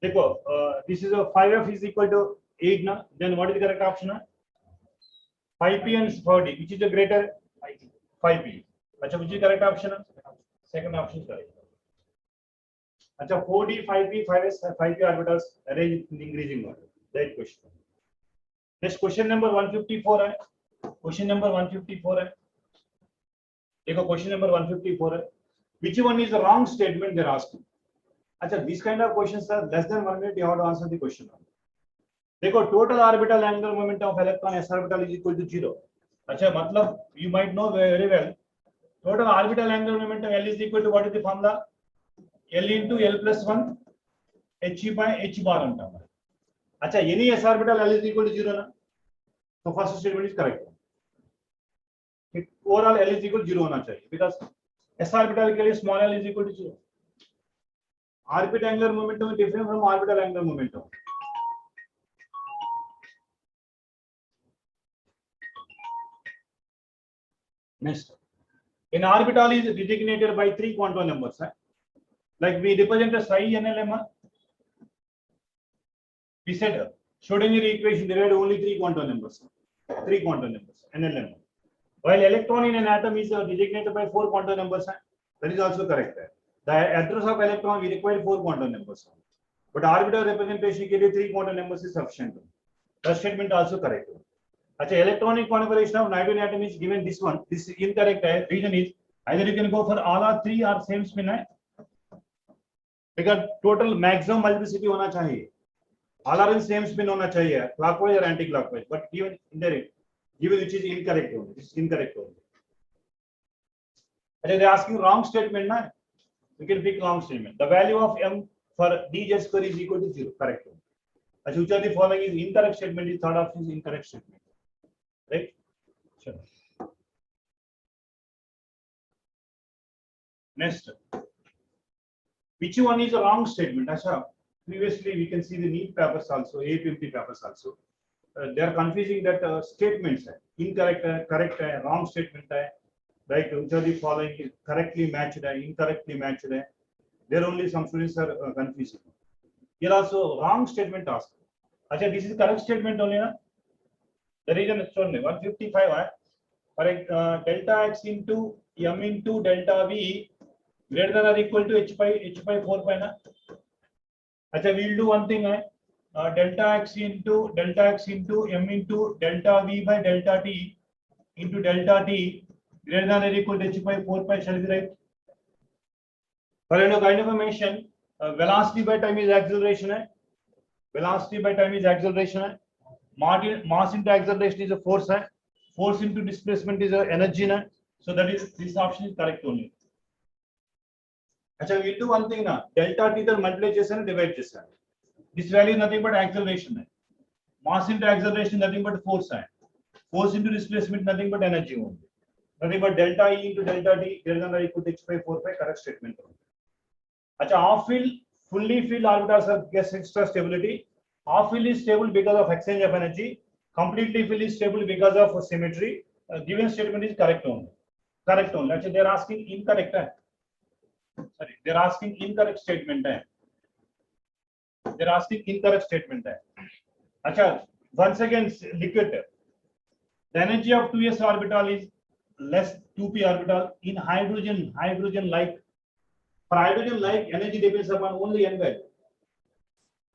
देखो this is a 5f is equal to 8 na, then what is the correct option? 5p and 4d, which is the greater? 5p. अच्छा, which is correct option? Second option is correct. अच्छा, 4d 5p 5s 5p orbitals arranged in increasing order. That question. Next question number 154 है. Question number 154 है. देखो question number 154 है. Which one is the wrong statement they're asking? अच्छा, these kind of questions are less than 1 minute. You have to answer the question. देखो, total orbital angular momentum of electron s orbital is equal to 0. अच्छा, मतलब you might know very well. Total orbital angular momentum L is equal to what is the formula? L into L plus 1 h by h bar अंटा. अच्छा, any s orbital L is equal to 0 ना? तो first statement is correct. Overall L is equal to 0 होना चाहिए because s orbital के लिए small l is equal to 0. Orbital angular momentum is different from orbital angular momentum. Next, an orbital is designated by 3 quantum numbers. Like we represent a psi NLM. We said Schrodinger equation derived only 3 quantum numbers. 3 quantum numbers NLM. While electron in an atom is designated by 4 quantum numbers. That is also correct. The address of electron we require 4 quantum numbers. But orbital representation के लिए 3 quantum numbers is sufficient. The statement also correct. अच्छा, electronic configuration of nitrogen atom is given this one. This is incorrect. Reason is either you can go for all or 3 or same spin. because total maximum multiplicity होना चाहिए, all are in same spin होना चाहिए, clockwise or anti-clockwise, but given indirect, given which is incorrect only, this is incorrect only. They are asking wrong statement na, you can pick wrong statement. The value of m for dz square is equal to 0, correct. Which of the following is incorrect statement? Is third option is incorrect statement, right? Sure. Next, which one is a wrong statement? Asha, previously we can see the NEET papers also, APMT papers also. They are confusing that statements hai, incorrect hai, correct hai, wrong statement hai, right? Which of the following is correctly matched hai, incorrectly matched hai. There only some students are confusing. Here also wrong statement asked. Asha, this is correct statement only na? The reason is shown 155 hai. For delta x into m into delta v greater than or equal to h by 4 pi na. Acha, we'll do one thing hai, delta x into m into delta v by delta t into delta t greater than or equal to h by 4 pi shall be right. For kind of a mention, velocity by time is acceleration hai. Velocity by time is acceleration hai. Mass into acceleration is a force hai. Force into displacement is a energy hai. So that is, this option is correct only. अच्छा, we'll do one thing now. Delta t तर multiply चेसन divide चेसन. This value is nothing but acceleration है. Mass into acceleration nothing but force है. Force into displacement nothing but energy only. Nothing but delta e into delta t greater than or equal to h by 4 pi correct statement. अच्छा, half field, fully filled orbitals have extra stability. Half field is stable because of exchange of energy. Completely filled is stable because of symmetry. Given statement is correct only. Correct only. Actually, they are asking incorrect. Sorry, they are asking incorrect statement. They are asking incorrect statement. Acha, once again, liquid. The energy of 2s orbital is less 2p orbital. In hydrogen, like for hydrogen like energy depends upon only n value.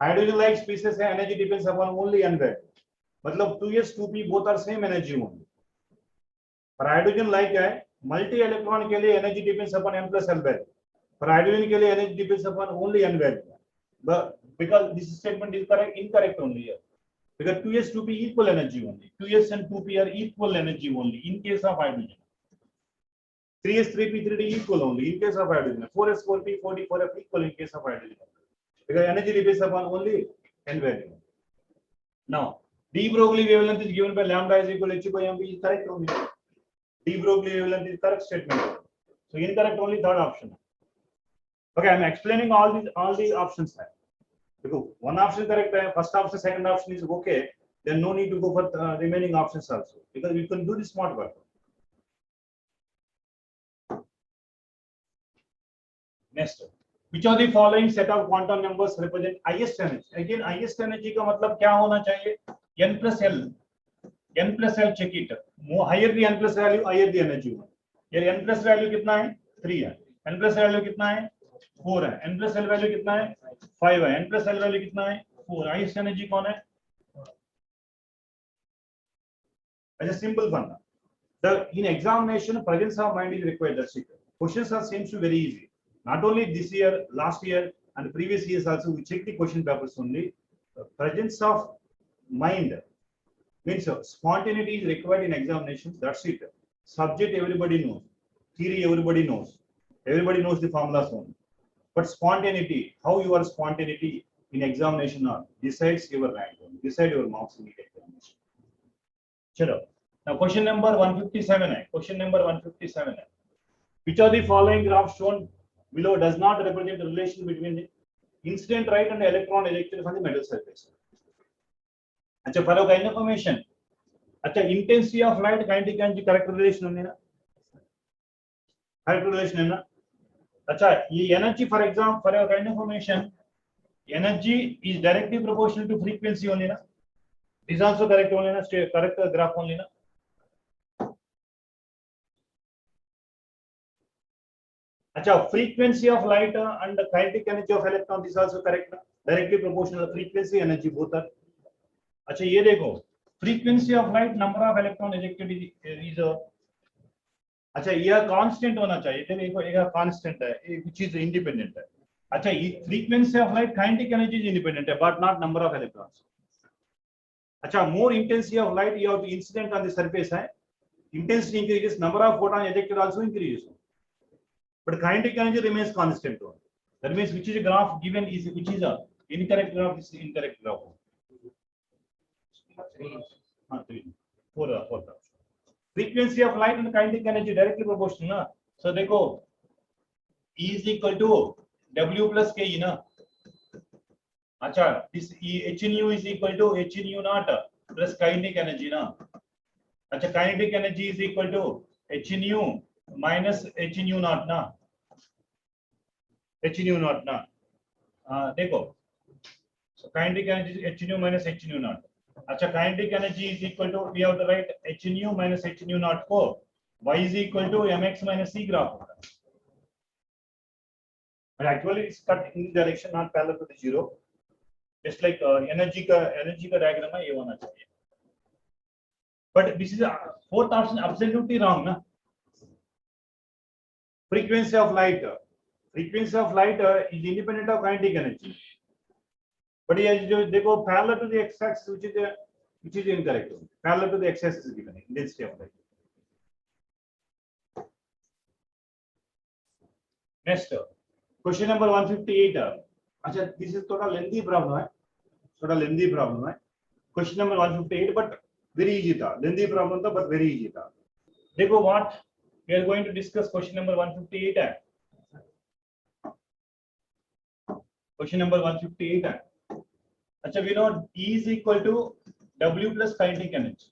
Hydrogen like species है, energy depends upon only n value. मतलब 2s 2p both are same energy only. For hydrogen like है, multi electron के लिए energy depends upon m plus l value. For hydrogen के लिए energy depends upon only n value. But because this statement is correct, incorrect only here. Because 2s 2p equal energy only. 2s and 2p are equal energy only in case of hydrogen. 3s 3p 3d equal only in case of hydrogen. 4s 4p 4d 4f equal in case of hydrogen. Because energy depends upon only n value. Now, de Broglie wavelength is given by lambda is equal to h by m is correct only. De Broglie wavelength is correct statement. So incorrect only third option. Okay, I am explaining all these options. Because one option correct, first option, second option is okay. Then no need to go for remaining options also, because we can do the smart work. Next, Which of the following set of quantum numbers represent highest energy? Again, highest energy का मतलब क्या होना चाहिए? N plus L. N plus L check it. More higher the N plus value, higher the energy. ये N plus value कितना है? 3 है. N plus value कितना है? 4 है. N plus L value कितना है? 5 है. N plus L value कितना है? 4. Highest energy कौन है? As a simple one. In examination, presence of mind is required. That's it. Questions are seems to be very easy. Not only this year, last year, and previous years also, we check the question papers only. Presence of mind means spontaneity is required in examinations. That's it. Subject everybody knows. Theory everybody knows. Everybody knows the formulas only. But spontaneity, how your spontaneity in examination are decides your rank, decide your marks in the examination. Chalo. Now question number 157 है. Question number 157 है. Which of the following graphs shown below does not represent the relation between the incident light and the electron ejected from the metal surface? अच्छा, for your kind of information, अच्छा, intensity of light kinetic energy correct relation होने ना, correct relation है ना. अच्छा, ये energy for example for your kind of information, energy is directly proportional to frequency होने ना. This also correct होने ना, correct graph होने ना. अच्छा, frequency of light and the kinetic energy of electron, this also correct ना, directly proportional frequency energy both are. अच्छा, ये देखो, frequency of light, number of electron ejected is अच्छा, ये constant होना चाहिए. देखो, एक constant है, which is independent है. अच्छा, ये frequency of light, kinetic energy is independent है, but not number of electrons. अच्छा, more intensity of light, you have the incident on the surface है, intensity increases, number of photon ejected also increases. But kinetic energy remains constant. That means which is a graph given is which is a incorrect graph, is incorrect graph. 4. Frequency of light and kinetic energy directly proportional ना. So देखो, E is equal to W plus K ना. अच्छा, this H nu is equal to H nu naught plus kinetic energy ना. अच्छा, kinetic energy is equal to H nu minus H nu naught ना. H nu naught ना. देखो, so kinetic energy is H nu minus H nu naught. अच्छा, kinetic energy is equal to, we have to write H nu minus H nu naught को y is equal to mx minus c graph होगा. But actually it's cut in direction not parallel to the zero. Just like energy का diagram है, ये होना चाहिए. But this is fourth option absolutely wrong ना. Frequency of light is independent of kinetic energy. But ये जो देखो, parallel to the x-axis, which is incorrect. Parallel to the x-axis is given intensity of light. Next, question number 158. अच्छा, this is थोड़ा lengthy problem है. Question number 158, but very easy था. Lengthy problem था, but very easy था. देखो, what we are going to discuss question number 158 है. Question number 158 है. अच्छा, we know E is equal to W plus kinetic energy.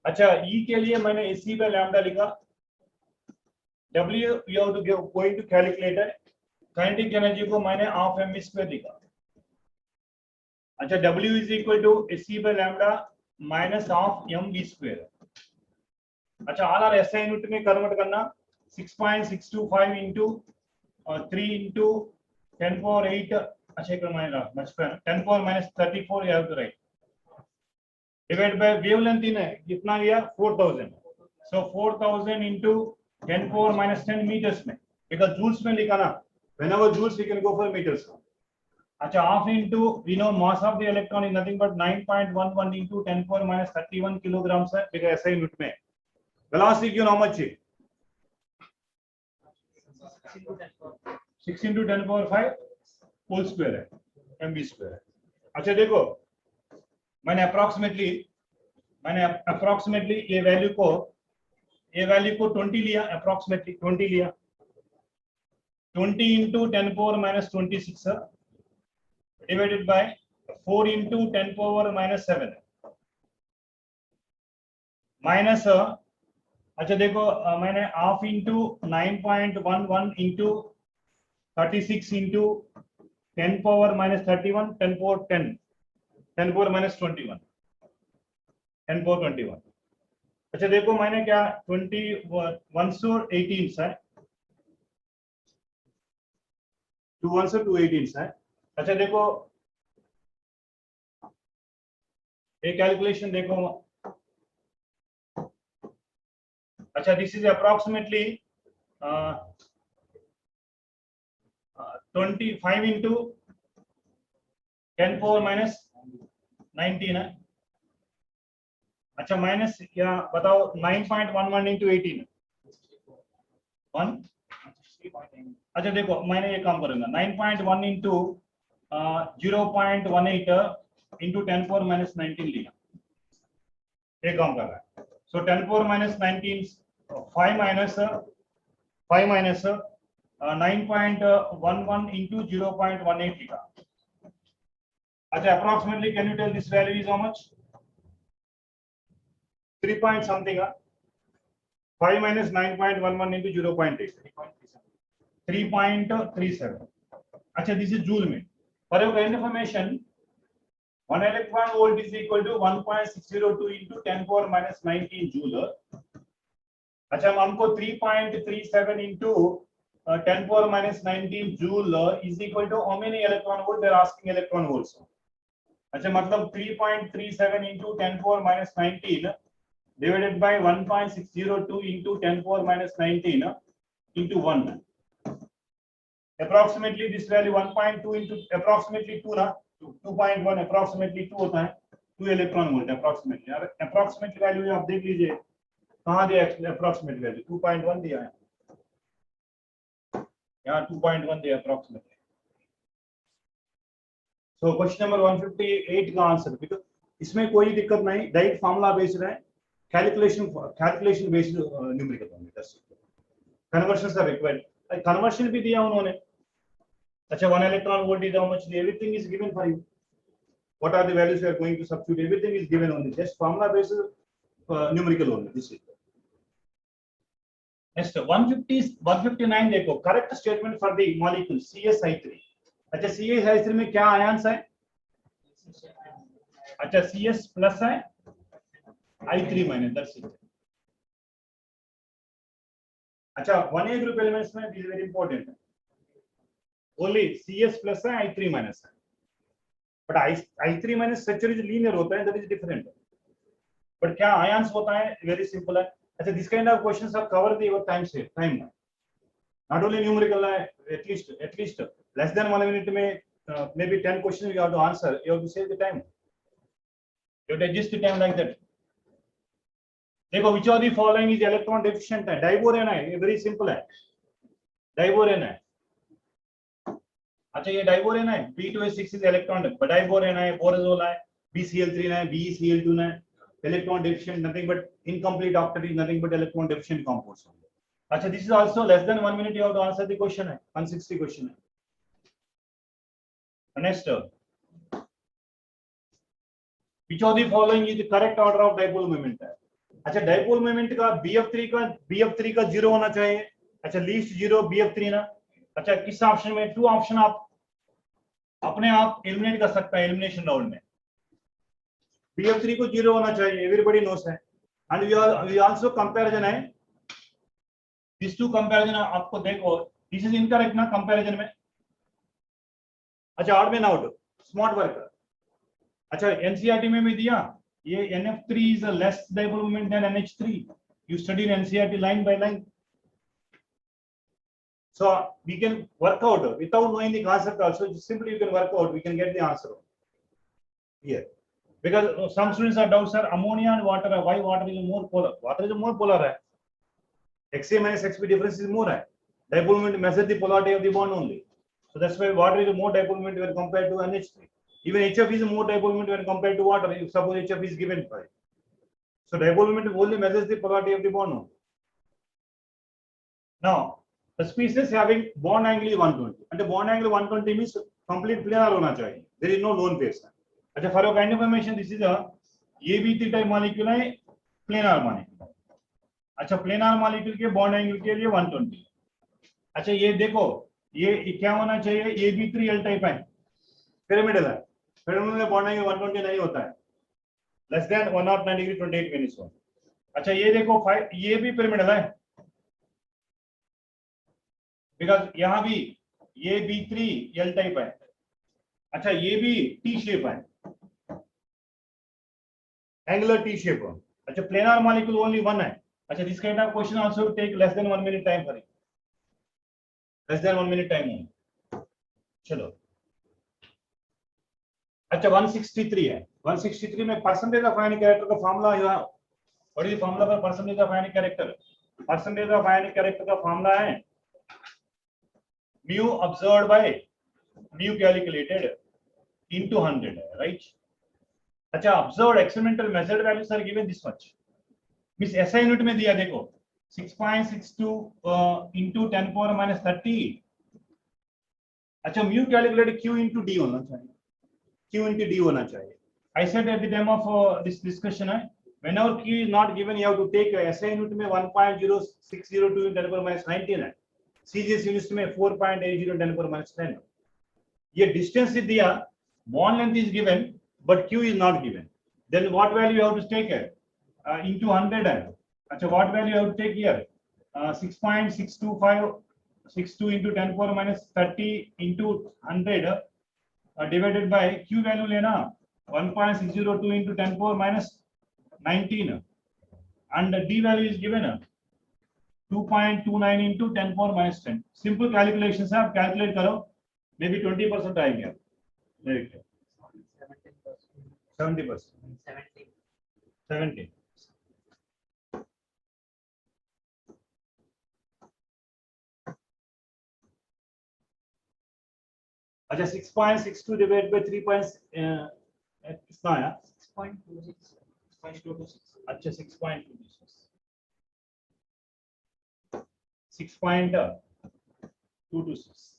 अच्छा, E के लिए मैंने AC पे लैम्डा लिखा. W you have to going to calculate है. Kinetic energy को मैंने half m square लिखा. अच्छा, W is equal to AC पे lambda minus half mv square. अच्छा, all are SI यूनिट में कन्वर्ट करना. 6.625 into 3 into 10 power 8. अच्छा, एक माइनस मच पे 10 power minus 34 you have to write. Divided by wavelength in है कितना गया 4000. So 4000 into 10 power minus 10 meters में, because joules में लिखा ना. Whenever joules we can go for meters. अच्छा, half into, we know mass of the electron is nothing but 9.11 into 10 power minus 31 kilograms है, because SI unit में. Velocity क्यों how much है? 6 into 10 power 5 whole square है, mv square है. अच्छा, देखो, मैंने approximately ये वैल्यू को 20 लिया, approximately 20 लिया. 20 into 10 power minus 26 divided by 4 into 10 power minus 7 minus अच्छा देखो मैंने half into 9.11 into 36 into 10 power minus 31 10 power 10 10 power minus 21 10 power 21। अच्छा देखो मैंने क्या 21 से 18 है 21 से 218 है। अच्छा देखो एक कैलकुलेशन देखो। अच्छा this is approximately 25 into 10 power minus 19 है। अच्छा माइनस क्या बताओ 9.11 इंटू 18 1। अच्छा देखो मैंने ये काम करूंगा 9.1 इंटू 0.18 इंटू 10 पावर माइनस 19 लिया, ये काम कर रहा है। So 10 power minus 19 5 minus 9.11 into 0.18 लिखा। अच्छा approximately can you tell this value is how much 3 point something 5 minus 9.11 into 0.8 3.37। अच्छा दिस इज जूल में। For your information 1 electron volt is equal to 1.602 into 10 power minus 19 joule। अच्छा हमको 3.37 into 10 power minus 19 joule is equal to how many electron volt they are asking electron volts। अच्छा मतलब 3.37 into 10 power minus 19 divided by 1.602 into 10 power minus 19 into 1। Approximately this value 1.2 into approximately 2 ना 2.1 approximately 2 होता है 2 electron volt approximately। यार approximate value आप देख लीजिए कहाँ दिया approximate value 2.1 दिया है यहाँ 2.1 दिया approximately। So question number 158 का आंसर बिकॉज इसमें कोई दिक्कत नहीं डायरेक्ट फार्मूला बेस्ड है कैलकुलेशन बेस्ड न्यूमेरिकल होंगे कन्वर्जन आर रिक्वायर्ड कन्वर्शन भी दिया उन्होंने। अच्छा 1 electron volt is how much everything is given for you what are the values you are going to substitute everything is given only just formula based numerical only this is next 159 देखो correct statement for the molecule CSI3। अच्छा CSI3 में क्या ions है अच्छा CS plus है I3 minus that's it. अच्छा 1A group elements में this is very important only CS plus है I3 minus है but I3 minus structure is linear होता है that is different but क्या ions होता है very simple है। अच्छा this kind of questions are covered the your time not only numerical है at least less than 1 minute में maybe 10 questions you have to answer you have to save the time you have to adjust the time like that। देखो which of the following is electron deficient है diborane है ये very simple है diborane है। अच्छा ये diborane है B2H6 is electron diborane है बोरेजोल है BCl3 है BeCl2 है electron deficient nothing but incomplete octet is nothing but electron deficient compounds. अच्छा this is also less than 1 minute you have to answer the question है 160 question है। Next which of the following is the correct order of dipole moment है। अच्छा dipole moment का BF3 का 0 होना चाहिए। अच्छा लीस्ट 0 BF3 ना। अच्छा किस ऑप्शन में 2 ऑप्शन आप अपने आप एलिमिनेट कर सकता है एलिमिनेशन राउंड में BF3 को 0 होना चाहिए एवरीबॉडी नोस है एंड वी आल्सो कंपैरिजन है दिस टू कंपैरिजन आपको देखो दिस इज इनकरेक्ट ना कंपैरिजन में। अच्छा odd man out smart work. अच्छा एनसीईआरटी में भी दिया ये NF3 is a less dipole moment than NH3 you study in NCERT line by line so we can work out without knowing the concept also simply you can work out we can get the answer here because some students are doubts sir ammonia and water why water is more polar hai XA minus XB difference is more hai dipole moment measure the polarity of the bond only so that's why water is more dipole moment when compared to NH3 even HF is more dipole moment when compared to water if suppose HF is given by so dipole moment only measures the polarity of the bond only। now the species having bond angle is 120 and the bond angle 120 means complete planar होना चाहिए there is no lone phase। अच्छा for your kind of information this is a AB3 type molecule है planar molecule अच्छा planar molecule के bond angle के लिए 120। अच्छा ये देखो ये क्या होना चाहिए, ये भी 3 एल टाइप है, पिरामिडल है, पिरामिडल में बॉन्ड एंगल 120 नहीं होता है, लेस देन 109 डिग्री 28 मिनट्स। अच्छा ये देखो 5, ये भी पिरामिडल है, बिकॉज यहां भी ये B3 एल टाइप है। अच्छा ये भी टी शेप है, एंगुलर टी शेप। अच्छा प्लेनर मॉलिक्यूल ओनली 1 है। अच्छा this kind of question also take less than 1 minute time for it, less than 1 minute time है। चलो अच्छा 163 है, 163 में परसेंटेज ऑफ आयनिक कैरेक्टर का फार्मूला है। What is the formula for percentage of ionic character? Percentage of ionic character का formula है mu observed by mu calculated into 100, right? अच्छा observed experimental measured values are given this much, miss ऐसा unit में दिया देखो 6.62 into 10 power minus 30। अच्छा mu calculated q into d होना चाहिए, q into d होना चाहिए। I said at the time of this discussion है, whenever q is not given you have to take ऐसा यूनिट में 1.0602 into 10 power minus 19 है, CGS unit में 4.80 10 power minus 10। ये डिस्टेंस दिया, bond length is given but q is not given, then what value you have to take into 100 है। अच्छा what value you have to take here 6.62562 into 10 power minus 30 into 100 divided by q value लेना 1.602 into 10 power minus 19 and d value is given 2.29 into 10 power minus 10। Simple calculation है, आप calculate करो, may be 20% आएंगे, 70%। अच्छा 6.62 divide by 3 कितना आया 6.26। अच्छा 6.226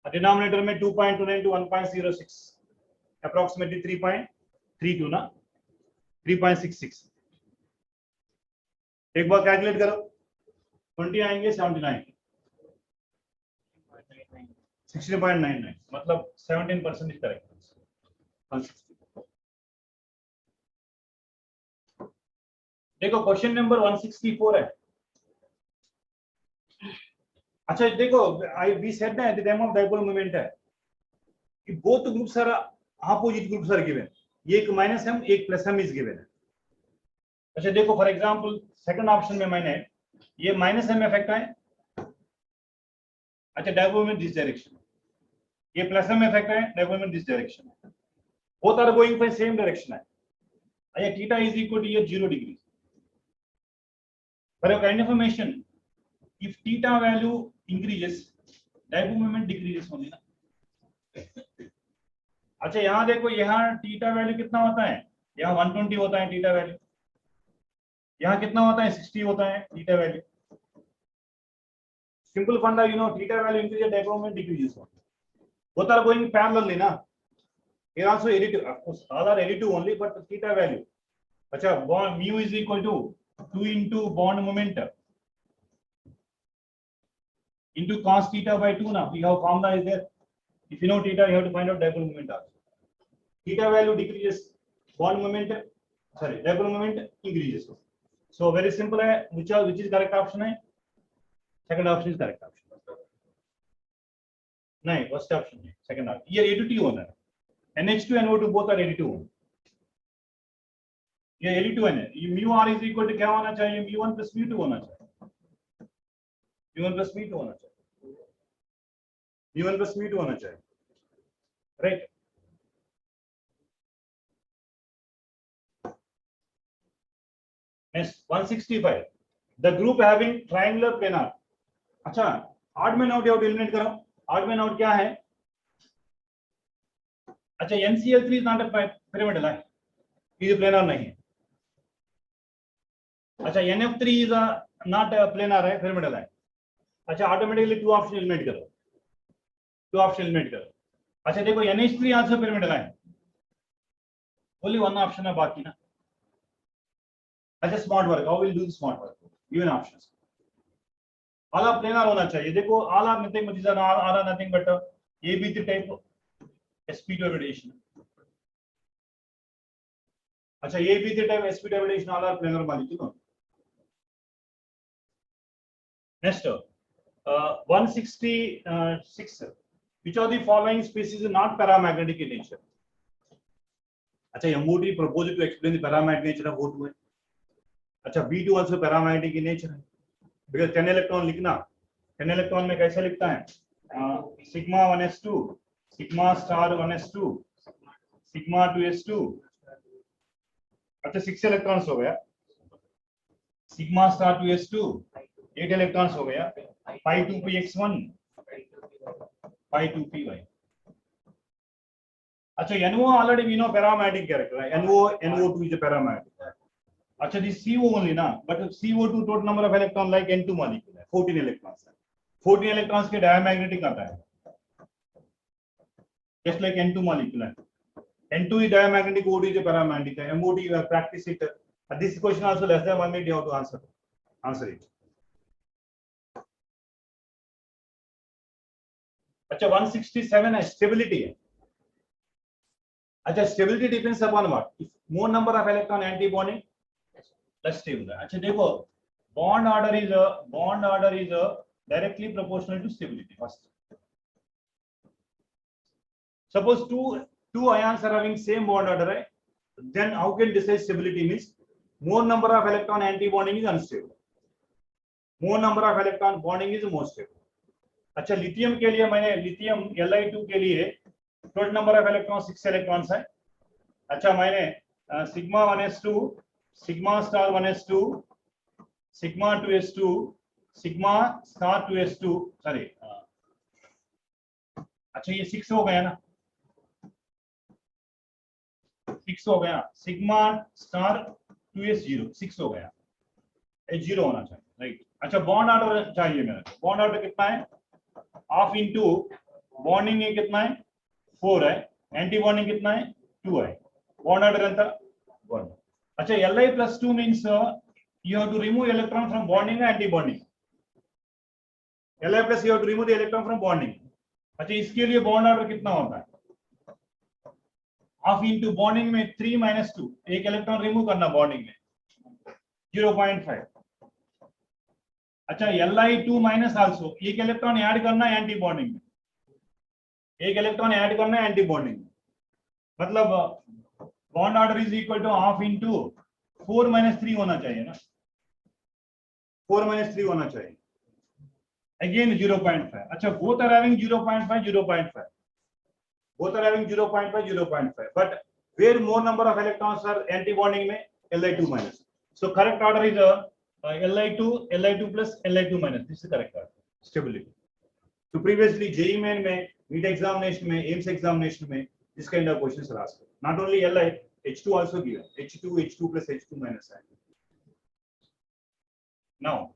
denominator में 2.29 to 1.06 अप्रोक्सीमेटली 3.32 ना 3.66। एक बार कैलकुलेट करो, 20 आएंगे 79, 16.99 मतलब 17% इज करेक्ट। देखो क्वेश्चन नंबर 164 है। अच्छा देखो we said that the time of dipole moment है कि both groups are opposite groups are given, ये एक माइनस m एक प्लस m इज गिवन है। अच्छा देखो फॉर एग्जांपल सेकंड ऑप्शन में मैंने ये माइनस m इफेक्ट है, अच्छा डाइपोल मोमेंट दिस डायरेक्शन, ये प्लस m इफेक्ट है, dipole moment this direction, both are going for same direction है। अच्छा थीटा इज इक्वल टू ये 0 degree. For your kind information if theta value increases dipole moment decreases only ना। अच्छा यहाँ देखो यहाँ थीटा वैल्यू कितना होता है, यहाँ 120 होता है थीटा वैल्यू, यहाँ कितना होता है 60 होता है थीटा वैल्यू। सिंपल फंडा you know theta value increase dipole moment decreases, both are going parallelly ना। here also additive, of course all are additive only but theta value, अच्छा bond mu is equal to 2 into bond moment into cos theta by 2 now we have formula is there, if you know theta you have to find out dipole moment also, theta value decreases bond moment sorry dipole moment increases, so very simple है, which is correct option है, second option is correct option, नहीं first option है second option, ये additive होना है, NH2 NO2 both are additive होना, ये additive है, ये mu r is equal to क्या होना चाहिए, mu1 plus mu2 होना चाहिए, mu1 plus mu2 होना चाहिए, mu1 plus mu2 होना चाहिए, right. Next 165 the group having triangular planar. अच्छा ऑड मैन आउट एलिमिनेट करो, ऑड मैन आउट क्या है, अच्छा NCl3 is not a pyramidal है, ये प्लेनर नहीं है। अच्छा NF3 is not a planar है, पिरामिडल है। अच्छा ऑटोमेटिकली 2 ऑप्शन एलिमिनेट करो, 2 ऑप्शन एलिमिनेट करो। अच्छा देखो NH3 आल्सो पिरामिडल है, ओनली 1 ऑप्शन है बाकी ना, अच्छा smart work, how will do smart work? Given options. आला प्लेनर होना चाहिए. देखो आला नथिंग बट इज एन आला nothing but ABC type sp2 evaluation. अच्छा ABC टाइप sp2 evaluation आला प्लेनर मालिक तो. Next 166. Which of the following species is not paramagnetic in nature? अच्छा MOT proposed to explain the paramagnetic nature of O2 है. अच्छा B2 also paramagnetic in nature है. Because 10 electron लिखना, 10 electron में कैसे लिखता है? Sigma 1s2, sigma star 1s2, sigma 2s2. अच्छा 6 electrons हो गया. Sigma star 2s2, 8 electrons हो गया. Pi 2px1, pi 2py. अच्छा NO already we know paramagnetic character, right? NO2 is a paramagnetic. अच्छा this CO only ना, but CO2 total number of electron like N2 molecule है, 14 electrons है. 14 electrons के diamagnetic आता है, just like N2 molecule है. N2 is diamagnetic, O2 is a paramagnetic. MOT you have practiced it. This question also less than 1 minute you have to answer it. अच्छा 167 है stability है. अच्छा stability depends upon what? If more number of electron anti-bonding, less stable है. अच्छा देखो bond order is directly proportional to stability. First, suppose two ions are having same bond order, right? Then how can decide stability? Means more number of electron anti-bonding is unstable. More number of electron bonding is more stable. अच्छा lithium के लिए मैंने lithium Li2 के लिए total number of electron 6 electrons है. अच्छा मैंने sigma 1s2, sigma star 1s2, sigma 2s2, sigma star 2s2, sorry. अच्छा ये 6 हो गया ना, 6 हो गया. सिग्मा स्टार 2s0 6 हो गया, H0 होना चाहिए, राइट. अच्छा बॉन्ड ऑर्डर चाहिए मेरे को. बॉन्ड ऑर्डर कितना है? हाफ इंटू बॉन्डिंग में कितना है? 4 है. एंटी बॉन्डिंग कितना है? 2 है. बॉन्ड ऑर्डर ఎంత? 1. अच्छा Li+2 means you have to remove electron from bonding and anti bonding. Li+ you have to remove the electron from bonding. अच्छा इसके लिए बॉन्ड ऑर्डर कितना होता है? हाफ इंटू बॉन्डिंग में 3 - 2, एक इलेक्ट्रॉन रिमूव करना बॉन्डिंग में 0.5. अच्छा Li2 माइनस आल्सो, एक इलेक्ट्रॉन ऐड करना है एंटी बॉन्डिंग में, एक इलेक्ट्रॉन ऐड करना है एंटी बॉन्डिंग में. मतलब bond order is equal to half into 4 - 3 होना चाहिए ना, 4 - 3 होना चाहिए. अगेन 0.5. अच्छा both are having 0.5 0.5, both are having 0.5 0.5, but where more number of electrons are anti bonding में? Li2 minus. So correct order is Li2 plus Li2 minus. This is correct order. Stability. So previously JEE main में, NEET examination में, AIMS examination में this kind of questions are asked. Not only Li, H2 also given. H2 plus H2 minus. Now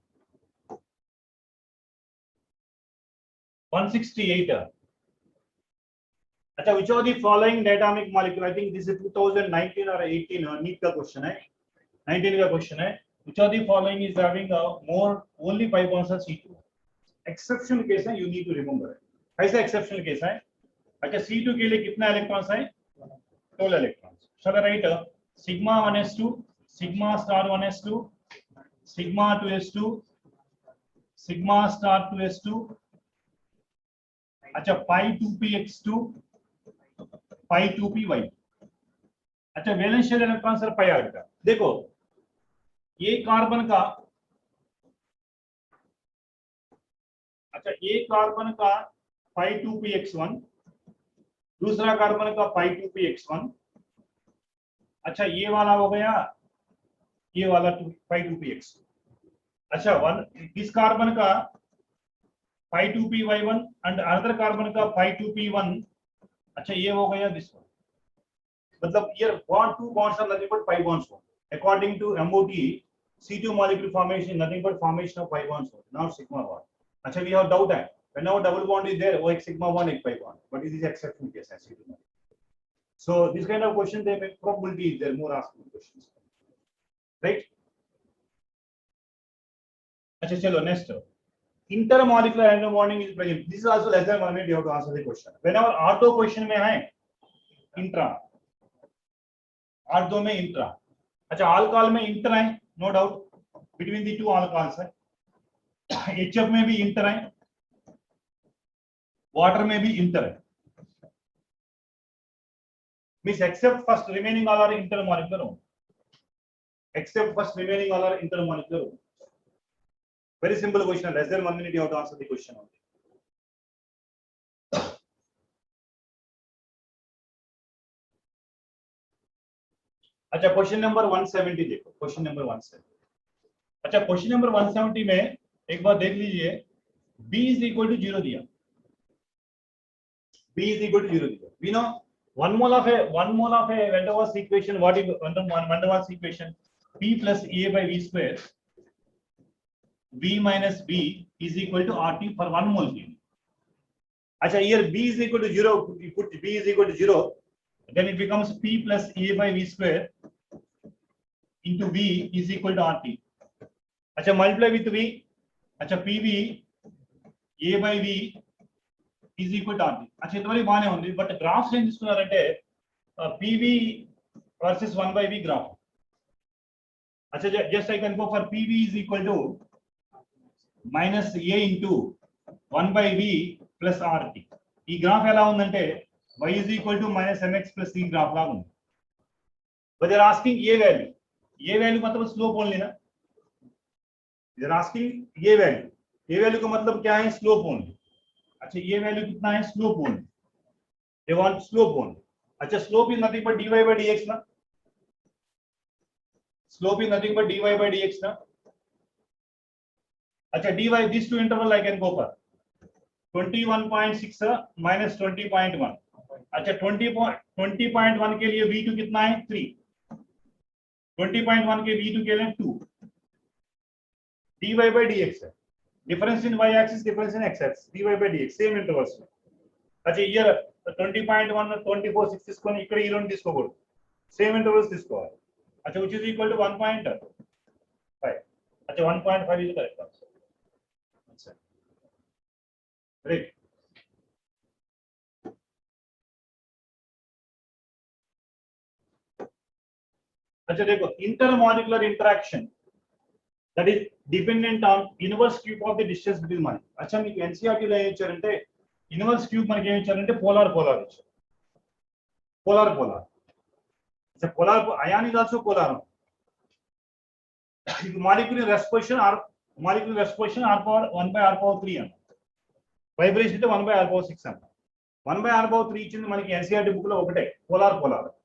168. अच्छा which of the following diatomic molecule? I think this is 2019 or 18 NEET का question है, 19 का question है. Which of the following is having more only 5 bonds are C2? Exceptional case है, you need to remember. ऐसा exceptional case है. अच्छा C2 के लिए कितना इलेक्ट्रॉन्स है? 12 electrons. So the right sigma 1s2, sigma star 1s2, sigma 2s2, sigma star 2s2. अच्छा pi 2px2, pi 2py. अच्छा valence shell electron sir pi orbital. देखो ये कार्बन का, अच्छा एक कार्बन का pi 2px1, दूसरा कार्बन का pi 2px1. अच्छा ये वाला हो गया, ये वाला pi 2px. अच्छा इस कार्बन का pi 2py1 and other carbon का pi 2p1. अच्छा ये हो गया दिस वन. मतलब ये bond 2 bonds are nothing but pi bonds. According to MOT, C2 molecule formation is nothing but formation of pi bonds, not sigma bond. अच्छा we have doubt है, whenever double bond is there वो एक sigma bond एक pi bond, but it is exception case है C2 में. So this kind of question they make probability is there, more asking questions, right? अच्छा चलो next, intermolecular ion bonding is present. This is also less than 1 minute. You have to answer the question. Whenever ortho question में है intra, ortho में intra. अच्छा alcohol में inter है, no doubt. Between the two alcohols है. HF में भी inter है. Water में भी inter है. Means except first remaining all are intermolecular. Except first remaining all are intermolecular. Very simple question. Less than 1 minute you have to answer the question only. अच्छा question number 170 देखो, question number 170. अच्छा question number 170 में एक बार देख लीजिए, b is equal to 0 दिया, b is equal to 0 दिया. We know 1 mole of a van der Waals equation. What is van der Waals equation? P plus A by V square, V minus B is equal to RT for 1 mole. अच्छा here B is equal to 0. You put B is equal to 0, then it becomes P plus A by V square into V is equal to RT. अच्छा multiply with V. अच्छा PV A by V is equal to RT. अच्छा इतनी बातें होंगी, but graph से जिसको रहते PV versus 1 by V graph. अच्छा just I can go for PV is equal to minus A into 1 by V plus RT. ఈ graph ఎలా ఉందంటే y is equal to minus mx plus c graph लागा ఉంది. But they are asking a value. A value मतलब slope only ना. They are asking a value. A value का मतलब क्या है? Slope only. अच्छा ये वैल्यू कितना है? Slope only. They want slope only. अच्छा slope is nothing but dy by dx ना. Slope is nothing but dy by dx ना. अच्छा dy these two interval I can go for 21.6 minus 20.1. अच्छा 20.1 के लिए v2 कितना है? 3. 20.1 के v2 के लिए 2. dy by dx है. Difference in y axis, difference in x axis. dy by dx same intervals में. अच्छा ये 20.1 24.6 తీసుకొని ఇక్కడ ఈ రెండు తీసుకోకూడదు. సేమ్ ఇంటర్వల్స్ తీసుకోవాలి. अच्छा which is equal to 1.5. अच्छा 1.5 is correct answer. अच्छा great. अच्छा देखो intermolecular interaction that is dependent on inverse cube of the distance between molecules. अच्छा మీకు NCERT లో ఏం ఇచ్చారంటే ఇన్వర్స్ క్యూబ్ మనకి ఏం ఇచ్చారంటే పోలార్ ఇచ్చారు. పోలార్ अच्छा polar ion is also polar. Molecular rest position r power 1 by r power 3 అన్న. వైబ్రేషన్ అంటే 1 by r power 6 అన్న. 1 by r power 3 ఇచ్చింది మనకి NCERT బుక్ లో ఒకటే పోలార్.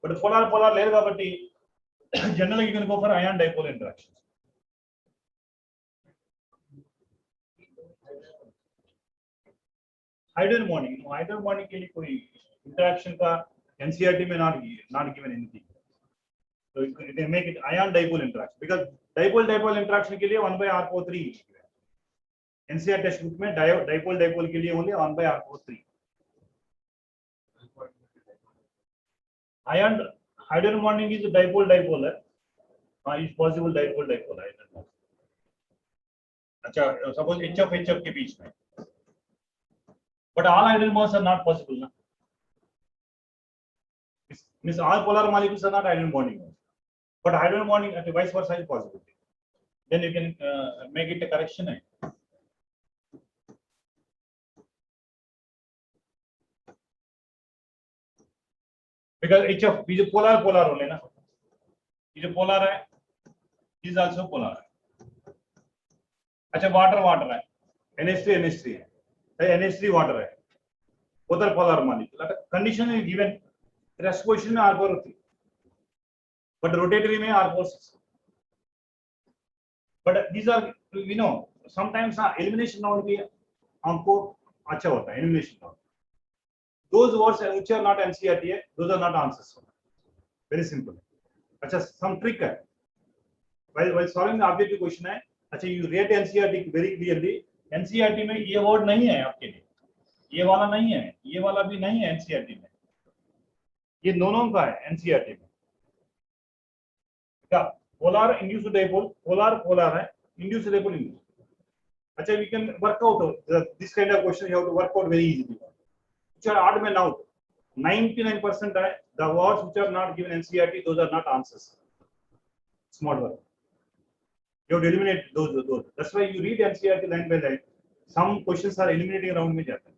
బట్ పోలార్ లేదు కాబట్టి జనరల్ గా you can go for ion dipole interactions. Hydrogen bonding के लिए कोई इंटरेक्शन का NCERT में not given anything. So they make it ion dipole interaction because dipole interaction के लिए 1 by r power 3 NCERT text book में dipole के लिए only 1 by r power 3. Ion hydrogen bonding is dipole है. is possible dipole I don't know. अच्छा suppose HF के बीच में. But all hydrogen bonds are not possible na. Means all polar molecules are not hydrogen bonding. But hydrogen bonding at vice versa is possible. Then you can make it a correction. Because HF is a polar only na. Is a polar है. Is also polar. अच्छा water है. NH3 है. NH3 water है. Both are polar molecule. Condition is given. Rest position में r power 3. But rotatory में r power 6. But these are we know sometimes elimination round भी हमको अच्छा होता है elimination round. Those words which are not NCERT है, those are not answers. Very simple. अच्छा some trick है. While solving the objective question है, अच्छा you read NCERT very clearly. NCERT में ये word नहीं है आपके लिए. ये वाला नहीं है, ये वाला भी नहीं है NCERT में. ये दोनों का है NCERT में. क्या? पोलर इंड्यूस्ड डाइपोल, पोलर है, इंड्यूस्ड डाइपोल इंड्यूस्ड. अच्छा, we can work out this kind of question. You have to work out very easily. Which are odd man out. 99% the words which are not given NCERT, those are not answers. Smart work. You have to eliminate those. That's why you read NCERT line by line. Some questions are eliminating around में जाते हैं.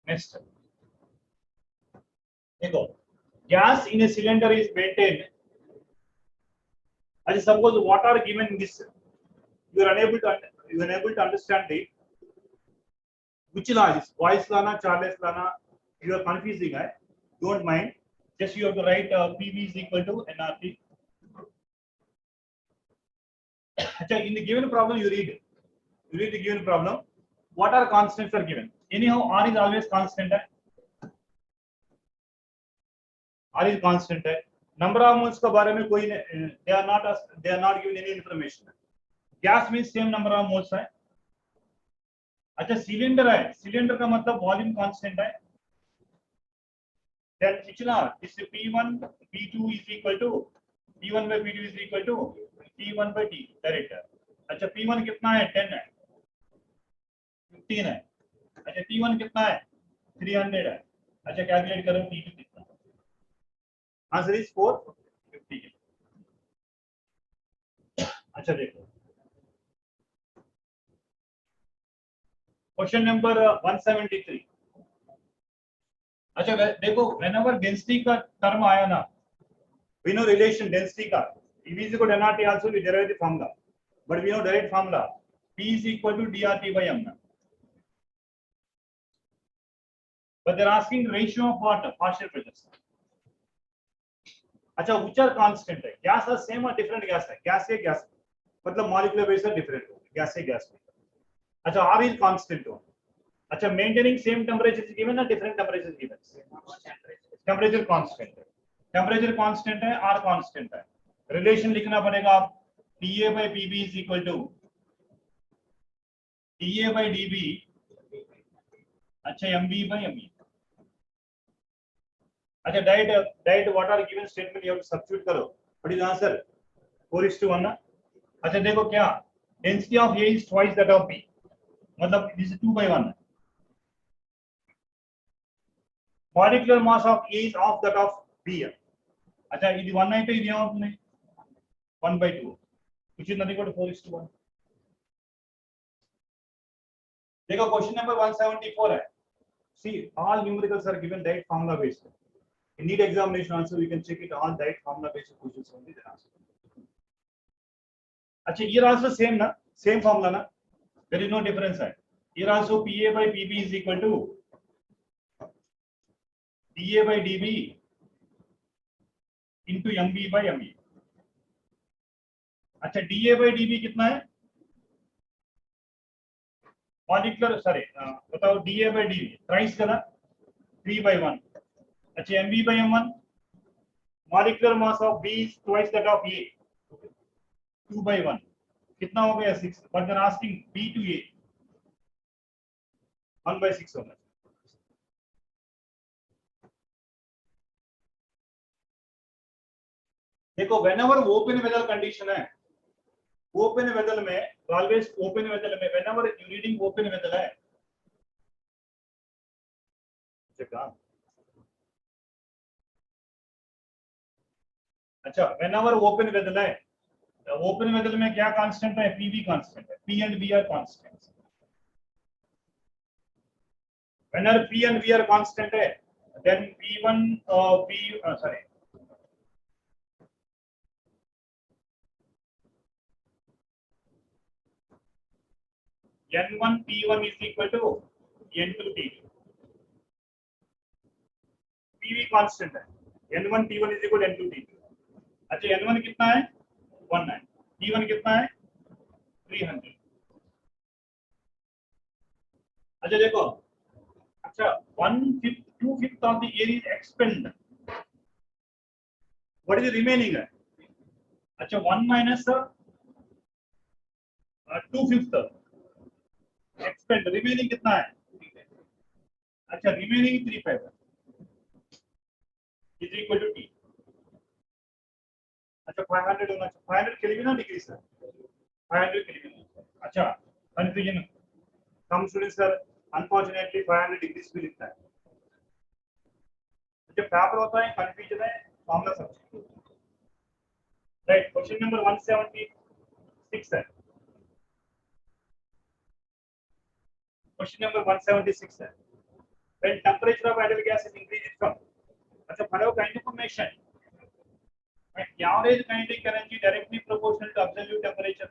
Next. देखो, gas in a cylinder is maintained. As suppose what are given in this, you are unable to understand the which law is Boyle's law, Charles law. You are confusing, right? Don't mind. Just you have to write PV is equal to nRT. In the given problem, you read the given problem. What are constants are given? Anyhow, R is always constant. R is constant. Number of moles का बारे में कोई they are not given any information. Gas means same number of moles है. अच्छा, cylinder है, cylinder का मतलब volume constant है. Then कितना? This P1 P2 is equal to P1 by P2 is equal to T1 by T direct. अच्छा, P1 कितना है? 10 है, 15 है. अच्छा, T1 कितना है? 300 है. अच्छा, कैलकुलेट करो T2 कितना. Answer is 450. अच्छा देखो, क्वेश्चन नंबर 173. अच्छा देखो, whenever density का टर्म आया ना, we know relation density का PV is equal to nRT, also we derive the formula, but we know direct formula P is equal to dRT by m. But they're asking ratio of what? Partial pressures. अच्छा, which are constant है? Gas are same or different gas है? Gas है gas, मतलब molecular weights are different. Gas है gas. अच्छा, R is constant हो. अच्छा, maintaining same temperature is given or different temperature is given? Temperature constant है. Temperature constant है, R constant है. Relation लिखना पड़ेगा आप. TA by PB is equal to TA by DB. अच्छा, MB by ME. अच्छा, diet what are given statement you have to substitute करो. What is answer? 4:1 ना. अच्छा देखो क्या, density of A is twice that of B, मतलब this is 2/1. Molecular mass of A is half that of B. अच्छा, ఇది 1 అయితే ఇది ఏమవుతుంది? 1/2, which is nothing but 4:1. देखो क्वेश्चन नंबर 174 है. See, all numericals are given direct formula based. In NEET examination also we can check it all direct formula based questions only then answer. अच्छा, here also same ना, same formula ना, there is no difference है. Here also PA by PB is equal to DA by DB into MB by ME. अच्छा, DA by DB कितना है? Molecular sorry बताओ, DA by DB thrice का ना, 3/1. अच्छा, MB by M1, molecular mass of B is twice that of A, 2/1. कितना हो गया? 6. But they're asking B to A, 1/6 होगा. देखो, whenever open weather condition है, ओपन वेदल में ऑलवेज ओपन वेदल में whenever you reading ओपन वेदल है. अच्छा, whenever ओपन वेदल है, ओपन वेदल में क्या कांस्टेंट है? पीवी कांस्टेंट है. P and V are constants. Whenever P and V are constant है, then P1 sorry N1 P1 is equal to N2 T2. PV constant है. N1 P1 is equal to N2 T2. अच्छा, N1 कितना है? 1 है. P1 कितना है? 300. अच्छा देखो, अच्छा 1/5 2/5 of the air is expelled. What is the remaining है? अच्छा, 1 minus 2/5 expelled. Remaining कितना है? अच्छा, remaining 3/5 is equal to T. अच्छा 500 होना चाहिए, 500 केल्विन ना डिग्री सर, 500 केल्विन। अच्छा कंफ्यूजन कम स्टूडेंट सर, अनफॉर्चुनेटली 500 डिग्रीज भी लिखता है। जब पेपर होता है कंफ्यूजन है formula subject. Right, question number 176 है, क्वेश्चन नंबर 176 है। When temperature of ideal gas is increased from, अच्छा follow kind information, average kinetic energy directly proportional to absolute temperature.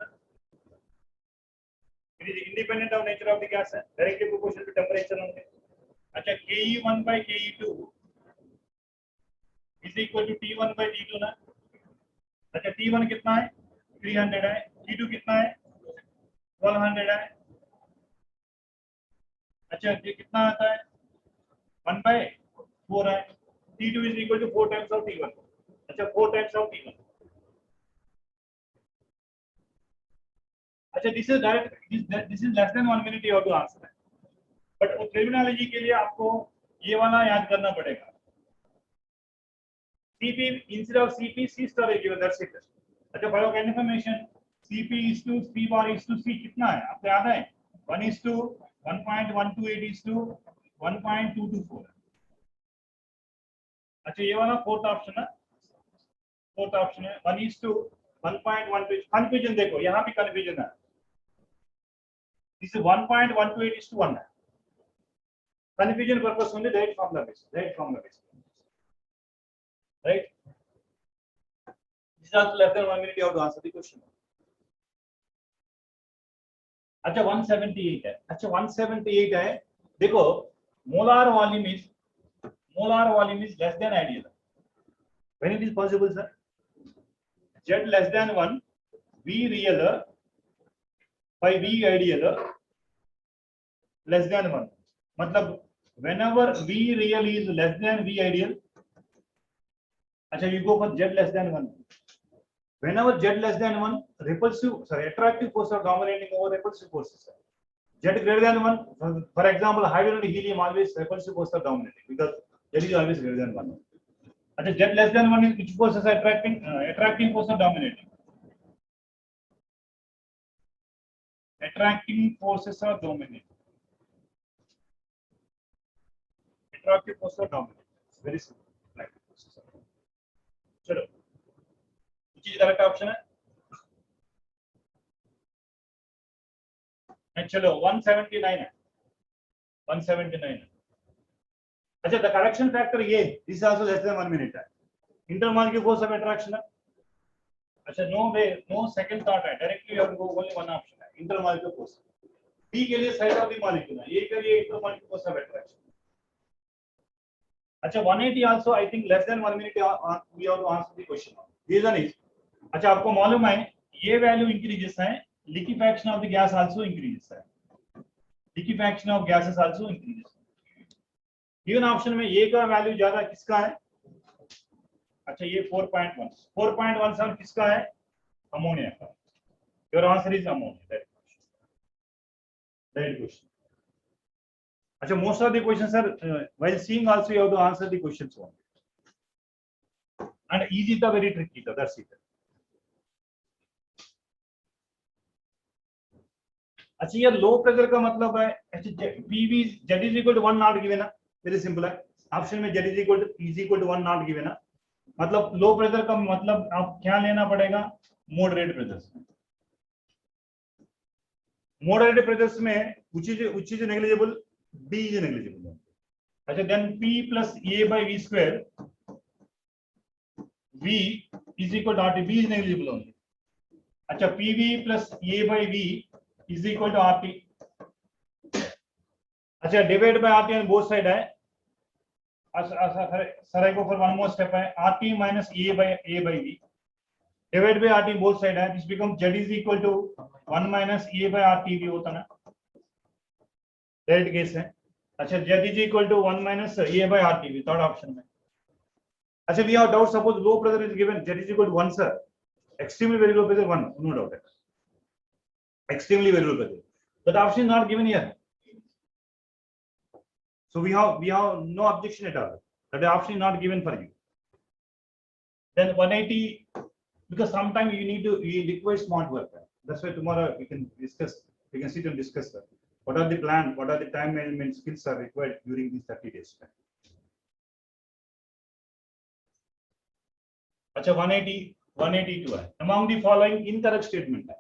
It is independent of nature of the gas, directly proportional to temperature only. अच्छा KE1 by KE2 is equal to T1 by T2 ना। अच्छा T1 कितना है 300 है, T2 कितना है 1200 है। अच्छा ये कितना आता है 1 by 4 है, T2 is equal to 4 times of T1। अच्छा 4 times of T1। अच्छा this is direct, this is less than 1 minute you have to answer, but terminology के लिए आपको ये वाला याद करना पड़ेगा। Cp instead of Cp, C star is given, that's it। अच्छा follow can information, Cp is to C bar is to C कितना है आपको याद है 1 is to 1.128 is to 1.224। अच्छा ये वाला फोर्थ ऑप्शन है, फोर्थ ऑप्शन है 1 is to 1.12। कंफ्यूजन देखो यहाँ भी कंफ्यूजन है, this is 1.128 is to 1 है, confusion purpose only, right formula based, right formula based, right। This is also less than 1 minute you have to answer the question। अच्छा 178 है, अच्छा 178 है, देखो molar volume is less then ideal, when it is possible sir, z less than 1 v real by v ideal less than 1, मतलब whenever v real is less than v ideal, अच्छा you go for z less than 1, whenever z less than 1 attractive force are dominating over repulsive forces, z greater than 1, for example hydrogen and helium, always repulsive forces are dominating because z is always greater than 1। अच्छा z less than 1 is which forces are attracting forces are dominating, attracting forces are dominating, attractive forces are dominating, very simple, attractive forces are dominating। चलो which is the correct option है, चलो 179 है, 179 है। अच्छा the correction factor ये this is also less than 1 minute है, intermolecular force of attraction है। अच्छा no way, no second thought है, directly you have to go only one option है, इंटरमॉलिक्यूलर फोर्स। डी के लिए साइड ऑफ द मॉलिक्यूल है, ए के लिए इंटरमॉलिक्यूलर फोर्स ऑफ अट्रैक्शन। अच्छा 180 also I think less than 1 minute we have to answer the question. Reason is, अच्छा आपको मालूम है ये वैल्यू इंक्रीजेस है, liquefaction of the gas also increases है, liquefaction of gases also increases. Given option में A का वैल्यू ज्यादा किसका है, अच्छा ये 4.1, 4.17 किसका है अमोनिया का, your answer is ammonia, that question. अच्छा most of the question sir while seeing also you have to answer the questions only, and easy था वेरी ट्रिकी था, दैट्स इट। अच्छा ये लो प्रेशर का मतलब है, अच्छा PV Z is equal to 1 not given है, वेरी सिंपल है, ऑप्शन में Z is equal to 1 not given है, मतलब लो प्रेशर का मतलब आप क्या लेना पड़ेगा मॉडरेट प्रेशर, मॉडरेट प्रेशर में which is negligible, B is negligible। अच्छा then P plus A by V square, V is equal to RT, B is negligible only। अच्छा PV plus A by V is equal to RT, अच्छा divide by RT on both side है। Sir I go for one more step है, RT minus A by V divide by RT both side है, this becomes Z is equal to 1 minus A by RT भी होता ना, that case है। अच्छा Z is equal to 1 minus A by RT भी third option में। अच्छा we have doubt, suppose low pressure is given, Z is equal to 1 sir, extremely very low pressure 1, no doubt, extremely very low pressure, that option is not given here, so we have no objection at all, that the option is not given for you। Then 180 because sometimes you require smart worker. That's why tomorrow we can discuss. We can sit and discuss that. What are the plan? What are the time management skills are required during these 30 days? अच्छा 182 है. Among the following incorrect statement है.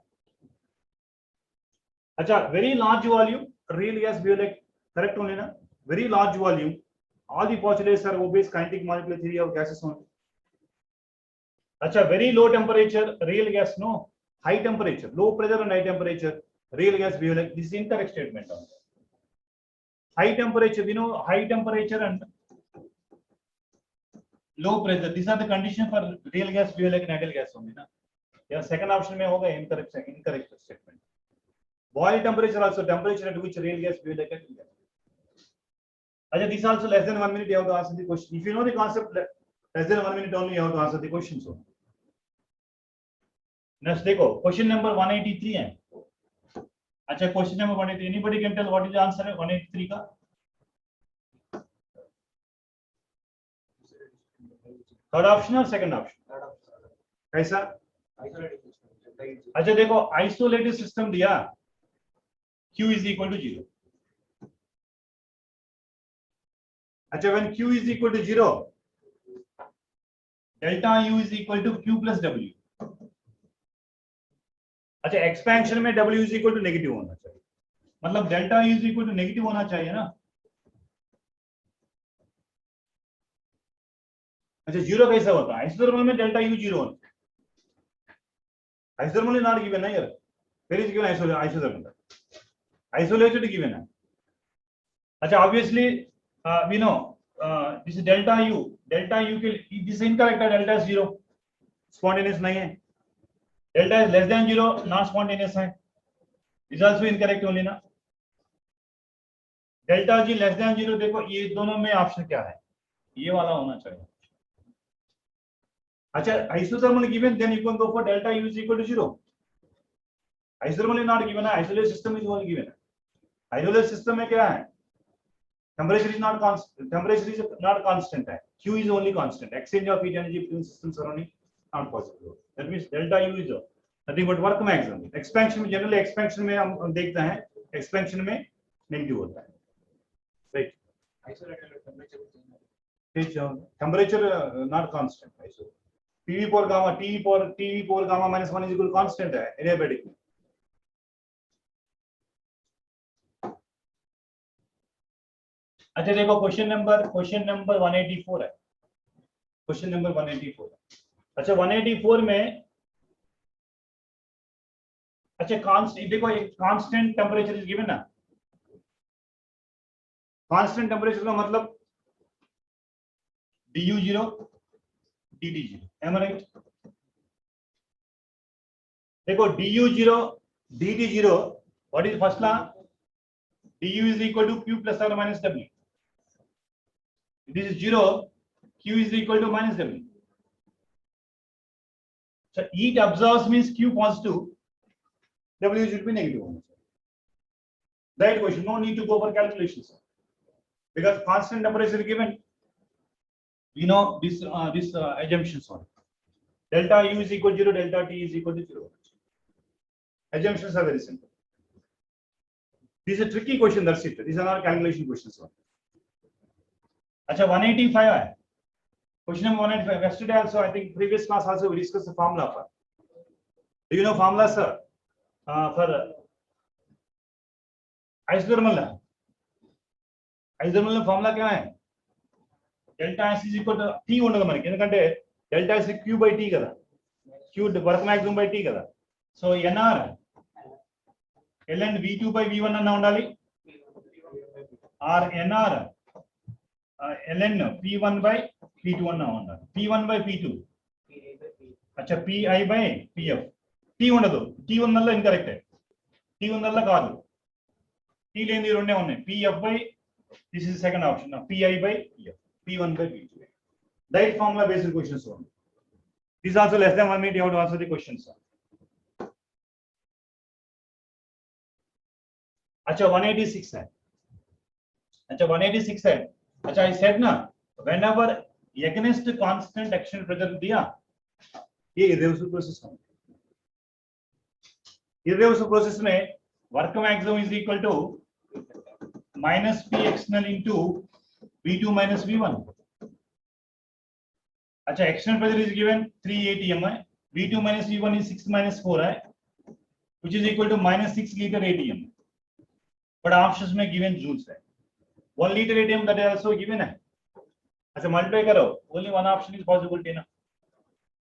अच्छा very large volume real gas like correct only ना. Very large volume. All the postulates are obeys kinetic molecular theory of gases only. अच्छा very low temperature real gas no. High temperature, low pressure and high temperature real gas like this is incorrect statement. High temperature, we know high temperature and low pressure. These are the conditions for real gas like and ideal gas only. Na? Yeah, second option में होगा incorrect statement. Boil temperature also temperature at which real gas like and gas. Ajay, this also less than 1 minute you have to answer the question. If you know the concept, less than 1 minute only you have to answer the question. So next देखो question number 183 है. अच्छा question number 183. Anybody can tell what is the answer है 183 का? Third option और second option कैसा? अच्छा देखो isolated system दिया Q is equal to 0. अच्छा when Q is equal to 0, delta U is equal to Q plus W. अच्छा expansion में W is equal to negative होना चाहिए, मतलब delta U is equal to negative होना चाहिए ना. अच्छा जीरो कैसा होता है? आइसोथर्मल में डेल्टा U 0 होता है. Isothermal is not given here. Where is given isothermal? Isolated given है. अच्छा obviously we know this is delta U. Delta U के this is incorrect है. Delta is 0. Spontaneous नहीं है. Delta is less than 0. Non spontaneous है. Is also incorrect only ना. Delta G less than 0 देखो ये दोनों में ऑप्शन क्या है? ये वाला होना चाहिए. अच्छा isothermal given, then you can go for delta U is equal to 0. Isothermal is not given, isolated system is only given. Isolated system में क्या है? Temperature is not constant. Temperature is not constant है. Q is only constant. Exchange of heat energy between systems are only not possible. That means delta U is nothing but work maximum. Expansion में generally expansion में हम देखते हैं expansion में negative होता है. Right. Temperature not constant. TV4 gamma TV4 gamma minus 1 is equal to constant है adiabatic में. अच्छा देखो क्वेश्चन नंबर 184 है. Question number 184. अच्छा 184 में अच्छा कांस्टेंट देखो एक कांस्टेंट टेम्परेचर इज गिवन ना. कांस्टेंट टेम्परेचर का मतलब du0 dt0. am I right? देखो du0 dt0 what is first law? du is equal to q plus or minus w. This is 0, q is equal to minus w. So heat absorbs means q positive, w should be negative. Right question, no need to go for calculations because constant temperature given. You know this assumptions on delta U is equal to 0, delta T is equal to 0. Assumptions are very simple. This is a tricky question, that's it. These are not calculation questions. Acha 185 hai. Question number 185. Yesterday also, I think previous class also we discussed the formula for. Do you know formula, sir? For isothermal. Isothermal formula क्या है? Delta S is equal to T ఉండదు మనకి ఎందుకంటే delta S Q by T కదా. Q work maximum by T కదా. So NR ln V2 by V1 అన్న ఉండాలి. or NR ln P1 by P2 అన్న ఉండాలి. P1 by P2 अच्छा PI by PF. T ఉండదు. T ఉన్నల్ల ఇంకరెక్ట్. T ఉన్నల్ల కాదు. T లేని రెండే ఉన్నాయి. PF by this is the second option. Now PI by PF. P1 by P2. Right formula based questions only. This is also less than 1 minute you have to answer the questions. अच्छा 186 है. अच्छा 186 है. अच्छा I said ना whenever against constant action pressure दिया ये irreversible process है। Irreversible process में work maximum is equal to minus P external into V2 minus V1. अच्छा, external pressure is given 3 atm है, V2 minus V1 is 6 minus 4 है, which is equal to minus 6 liter atm. But options में given joules है, 1 liter atm that is also given है. अच्छा, multiply करो, only one option is possibility ना,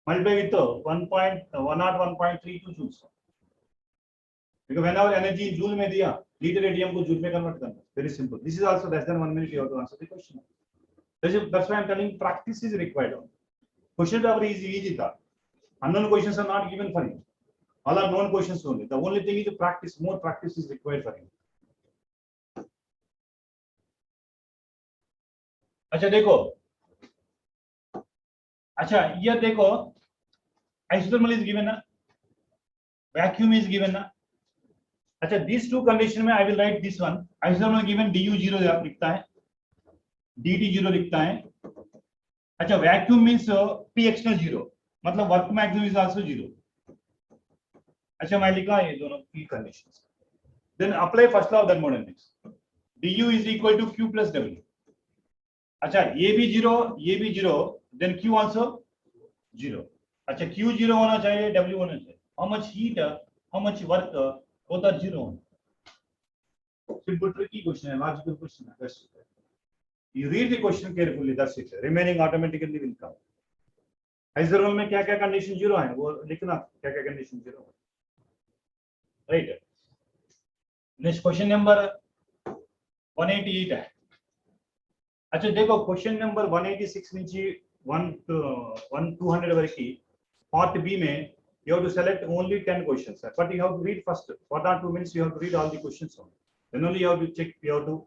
multiply with 1.32 joules. Because whenever energy in joule में दिया, liter atm को joule में convert करना, very simple. This is also less than 1 minute you have to answer the question. That's why I'm telling practice is required. Question paper is easy था. Unknown questions are not given for you. All are known questions only. The only thing is the practice. More practice is required for you. अच्छा देखो, अच्छा ये देखो, isothermal is given ना, vacuum is given ना. अच्छा, these two condition में I will write this one. Isothermal given du 0 लिखता है, dt 0 लिखता है. अच्छा, vacuum means p external 0, मतलब work maximum is also 0. अच्छा, मैं लिखा ये दोनों की conditions. Then apply first law of thermodynamics. du is equal to q plus w. अच्छा, ये भी 0, ये भी 0, then q also 0. अच्छा, q 0 होना चाहिए, w होना चाहिए. How much heat, how much work, both are 0. Simple tricky question है, logical question है. That's it. You read the question carefully. That's it. Remaining automatically will come. Isothermal में क्या क्या condition 0 है, वो लिखना क्या क्या condition 0 है. Right. Next question number 188 है. अच्छा देखो, क्वेश्चन नंबर 186 నుంచి 200 वరకు पार्ट बी में you have to select only 10 questions, but you have to read first. For that 2 minutes you have to read all the questions only. Then only you have to check. You have to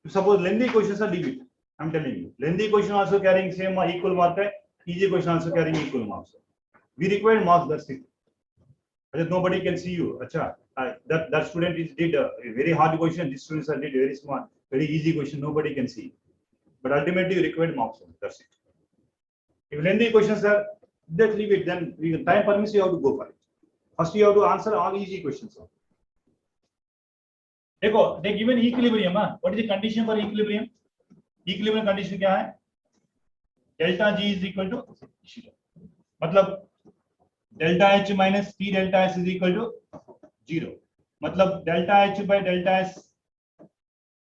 suppose lengthy questions are leave it. I'm telling you, lengthy question also carrying same equal mark है, easy question also carrying equal marks. We require marks, that's it. Nobody can see you. अच्छा, that student is did a very hard question. This students are did very smart, very easy question. Nobody can see. But ultimately you require marks. That's it. If lengthy questions are, just leave it. Then time permits, you have to go for it. First you have to answer all easy questions. देखो, they given equilibrium. What is the condition for equilibrium? Equilibrium condition क्या है? Delta G is equal to 0. मतलब delta H minus T delta S is equal to 0. मतलब delta H by delta S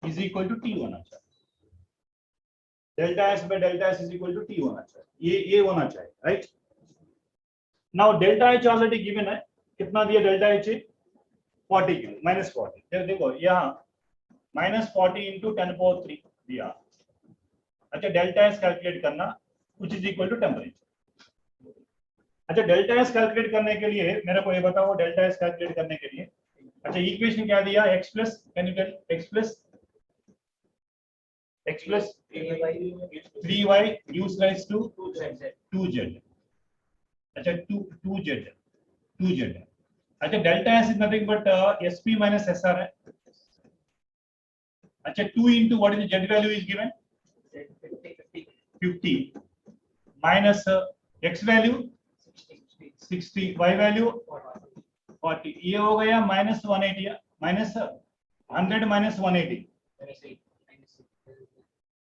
is equal to T होना चाहिए. Delta S by delta S is equal to T होना चाहिए. ये होना चाहिए, right? Now delta H already given है. कितना दिया delta H? 40 kilo, minus 40. देखो यहाँ minus 40 into 10 power 3 दिया. अच्छा, delta S कैलकुलेट करना, which is equal to temperature. अच्छा, delta S कैलकुलेट करने के लिए मेरे को ये बताओ, delta S कैलकुलेट करने के लिए अच्छा इक्वेशन क्या दिया? x plus, can you tell x plus 3y used raised to 2z. अच्छा 2z. अच्छा, delta S is nothing but sp minus sr है. अच्छा, 2 into what is the z value is given? 50 minus x value 60, y value 40. ये हो गया minus 180, minus 100 minus 180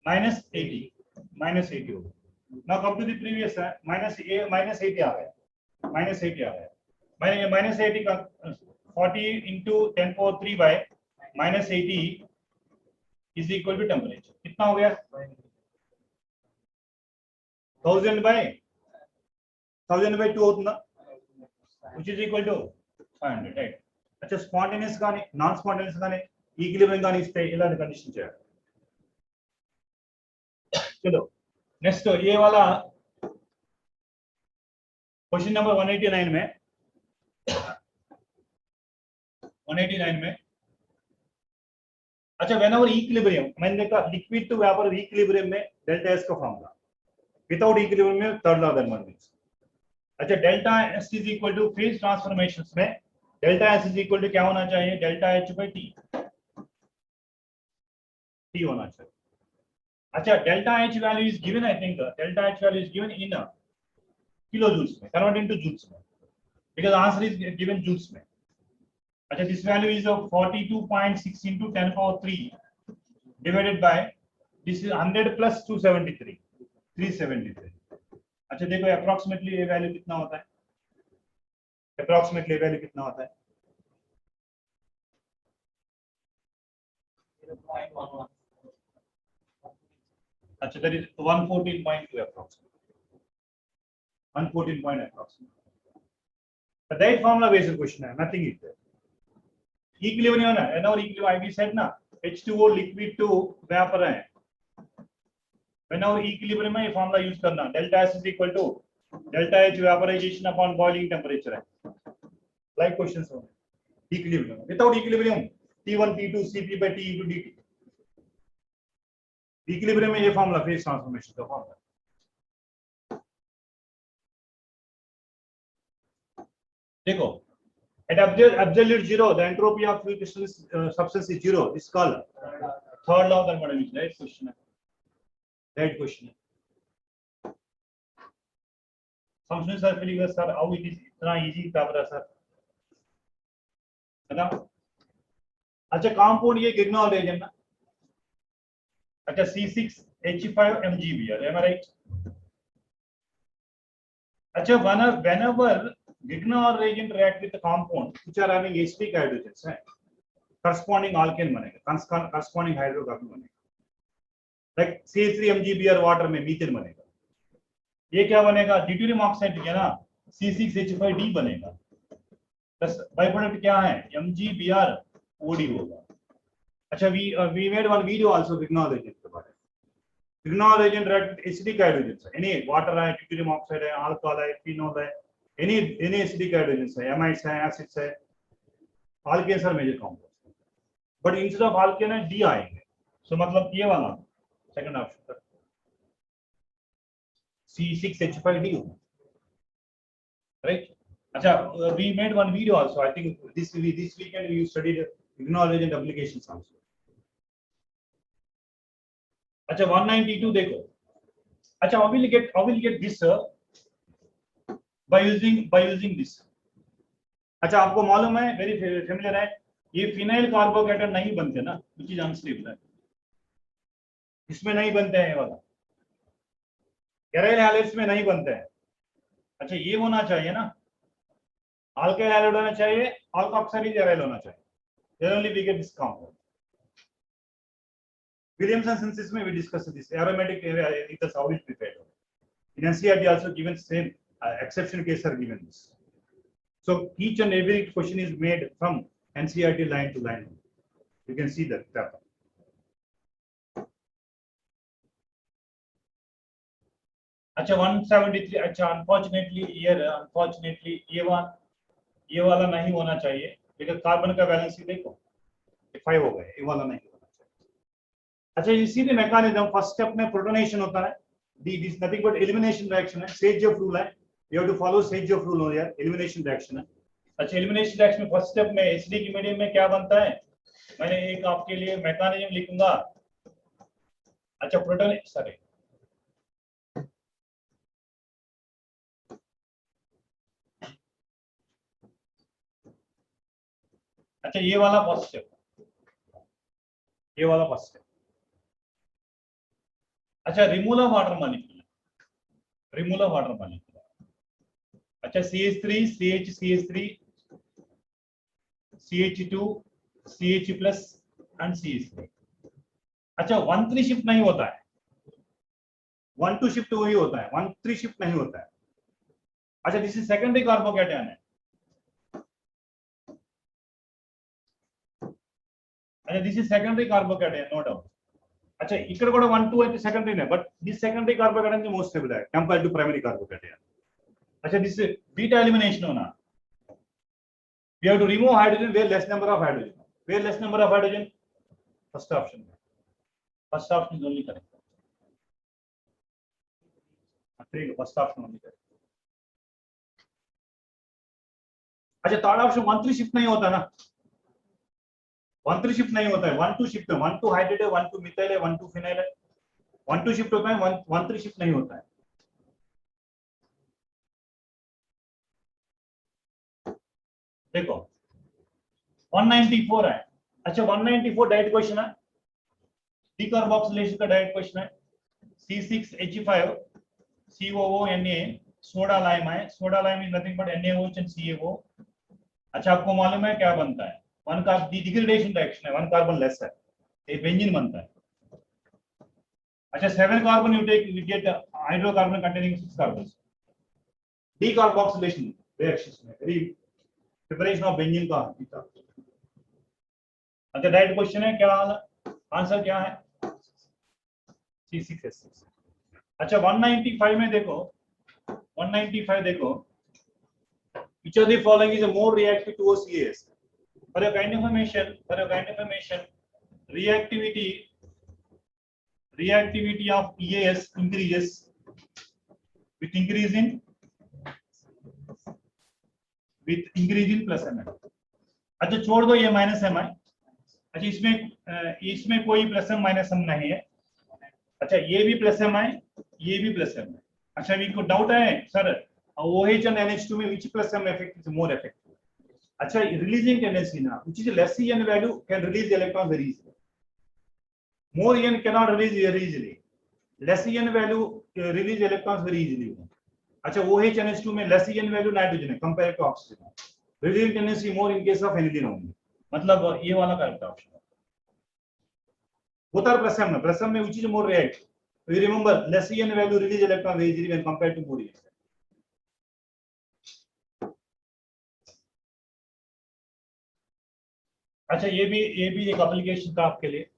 minus 80 होगा. Now come to the previous minus 80 आ गया, minus 80 आ गया. minus 80 का 40 into 10 power 3 by minus 80 is equal to temperature. कितना हो गया? 1000 by 2 होता, which is equal to 500, right? अच्छा, spontaneous కానీ నాన్ స్పాంటేనియస్ కానీ ఈక్విలిబ్రియం కానీ ఇస్తే ఇలాంటి కండిషన్ చేయాలి. चलो नेक्स्ट ये वाला क्वेश्चन नंबर 189 में अच्छा, व्हेनेवर इक्विलिब्रियम, मैंने देखा लिक्विड टू वेपर इक्विलिब्रियम में डेल्टा एस का फॉर्मूला, विदाउट इक्विलिब्रियम में थर्ड लॉ थर्मोडायनामिक्स. अच्छा, delta S is equal to phase transformations में delta S is equal to क्या होना चाहिए? डेल्टा एच बाई टी होना चाहिए. अच्छा, delta H value is given, I think delta H value is given in kilojoules में, convert into joules में, because answer is given joules में. अच्छा, this value is of 42.6 into 10 power 3 divided by this is 100 plus 273, 373. अच्छा देखो approximately ये value कितना होता है? Approximately ये value कितना होता है? 0.11. अच्छा, that is 114.2 approximately. 114 point approximately. The right formula based question है, nothing is there. Equilibrium है, whenever equilibrium I said ना, H2O liquid to vapor है. Whenever equilibrium में ये formula use करना, delta S is equal to delta H vaporization upon boiling temperature है. Like questions होंगे. Equilibrium. Without equilibrium, T1 T2 Cp by T into dt. Equilibrium में ये formula phase transformation का formula. देखो, at absolute zero, the entropy of crystal substance is zero. This is called third law of thermodynamics. Right question है. Right question है. Some students are feeling that sir, how it is इतना easy paper है sir, है ना? अच्छा, compound ये Grignard reagent ना? अच्छा, C6H5MgBr, am I right? अच्छा, whenever Grignard reagent react with the compound which are having sp hydrogens, है, corresponding alkane बनेगा, corresponding hydrocarbon बनेगा. Like CH3MgBr water में मीथेन बनेगा. ये क्या बनेगा? ड्यूटेरियम ऑक्साइड है ना, C6H5D बनेगा. बाय प्रोडक्ट क्या है? MgBrOD होगा. अच्छा, we made one video also Grignard reagent के बारे में. Grignard reagent react with acidic hydrogens. Any water है, ड्यूटेरियम ऑक्साइड है, अल्कोहल है, फिनोल है, any acidic hydrogens है, amides है, acids है, alkanes are major compounds. But instead of alkane है D आएंगे. So मतलब ये वाला second option C6H5D होगा. Right? अच्छा, we made one video also. I think this weekend we studied Grignard reagent applications also. अच्छा, 192 देखो. अच्छा, how will you get this by using this. अच्छा, आपको मालूम है, वेरी फेमिलियर है, ये फिनाइल कार्बोकेटन नहीं बनते ना, which is unstable है, इसमें नहीं बनते हैं ये वाला, एराइल हैलाइड्स में नहीं बनते हैं. अच्छा, ये होना चाहिए ना, अल्काइल हैलाइड होना चाहिए, अल्कोक्साइड एराइल होना चाहिए. Then only we get this compound. Williamson synthesis में we discussed this aromatic ethers how is prepared. In NCERT also given same exception case are given this. So each and every question is made from NCERT line to line. You can see that pattern. अच्छा, 173. अच्छा, unfortunately ये वाला नहीं होना चाहिए, लेकिन carbon का balance ही देखो 5 हो गए, ये वाला नहीं होना चाहिए. अच्छा, you see the mechanism. First step में प्रोटोनेशन होता है, this is nothing but elimination reaction है, Sagejoff rule है, you have to follow Sagejoff rule हो यार, elimination reaction है. अच्छा, elimination reaction में फर्स्ट स्टेप में एसिडिक मीडियम में क्या बनता है, मैंने एक आपके लिए मैकेनिज्म लिखूंगा. अच्छा, प्रोटोन सॉरी अच्छा, ये वाला फर्स्ट स्टेप, ये वाला फर्स्ट स्टेप. अच्छा, removal of water molecule, removal of water molecule. अच्छा, CH3 CH3 CH2 CH plus and CH3. अच्छा, 1,3 शिफ्ट नहीं होता है, 1,2 शिफ्ट वही होता है, 1,3 शिफ्ट नहीं होता है. अच्छा, दिस इज सेकेंडरी कार्बोकैटायन है. अच्छा, this is secondary carbocation, no doubt. अच्छा, ఇక్కడ కూడా 1 2 అయితే సెకండరీ నే, but this secondary carbocation is most stable compared to primary carbocation. अच्छा, दिस बीटा एलिमिनेशन होना, we have to remove hydrogen where less number of hydrogen, where less number of hydrogen, first option is only correct. first option only correct. अच्छा, third option 1,3 shift नहीं होता ना, 1,3 shift नहीं होता है, 1,2 shift है, 1,2 hydrate है, 1,2 मिथाइल है, 1,2 फिनाइल है, 1,2 शिफ्ट होता है, 1,3 शिफ्ट नहीं होता है. देखो 194 है। अच्छा 194 डायरेक्ट क्वेश्चन है, डीकार्बोक्सिलेशन का डायरेक्ट क्वेश्चन है। C6H5 COO Na soda lime है, soda lime is nothing but NaOH and CaO। अच्छा आपको मालूम है क्या बनता है, वन का डिग्रेडेशन रिएक्शन है, वन कार्बन लेस है, ये बेंजीन बनता है। अच्छा 7 carbon you take you get hydrocarbon containing 6 carbon. Decarboxylation reactions में प्रिपरेशन ऑफ बेंजीन का। अच्छा डायरेक्ट क्वेश्चन है, क्या आंसर क्या है? C6H6। अच्छा 195 में देखो, 195 देखो, which of the following is a more reactive towards CAS? For your kind information, reactivity of EAS increases with increase in plus MI। अच्छा छोड़ दो ये माइनस MI। अच्छा इसमें कोई प्लस एम माइनस एम नहीं है। अच्छा ये भी प्लस एम है, ये भी प्लस एम है। अच्छा मीको डाउट है सर OH and NH2 में which plus M effect is more effective? अच्छा releasing tendency ना, which is less En value can release electrons very easily, more En cannot release very easily, less En value release electrons very easily। अच्छा OH NH2 में less En value nitrogen है compared to oxygen, releasing tendency more in case of aniline only। मतलब ये वाला correct option है। Both are plus M में which is more reactive? You remember less En value release electron very easily when compared to more En। अच्छा ये भी एक application था आपके लिए।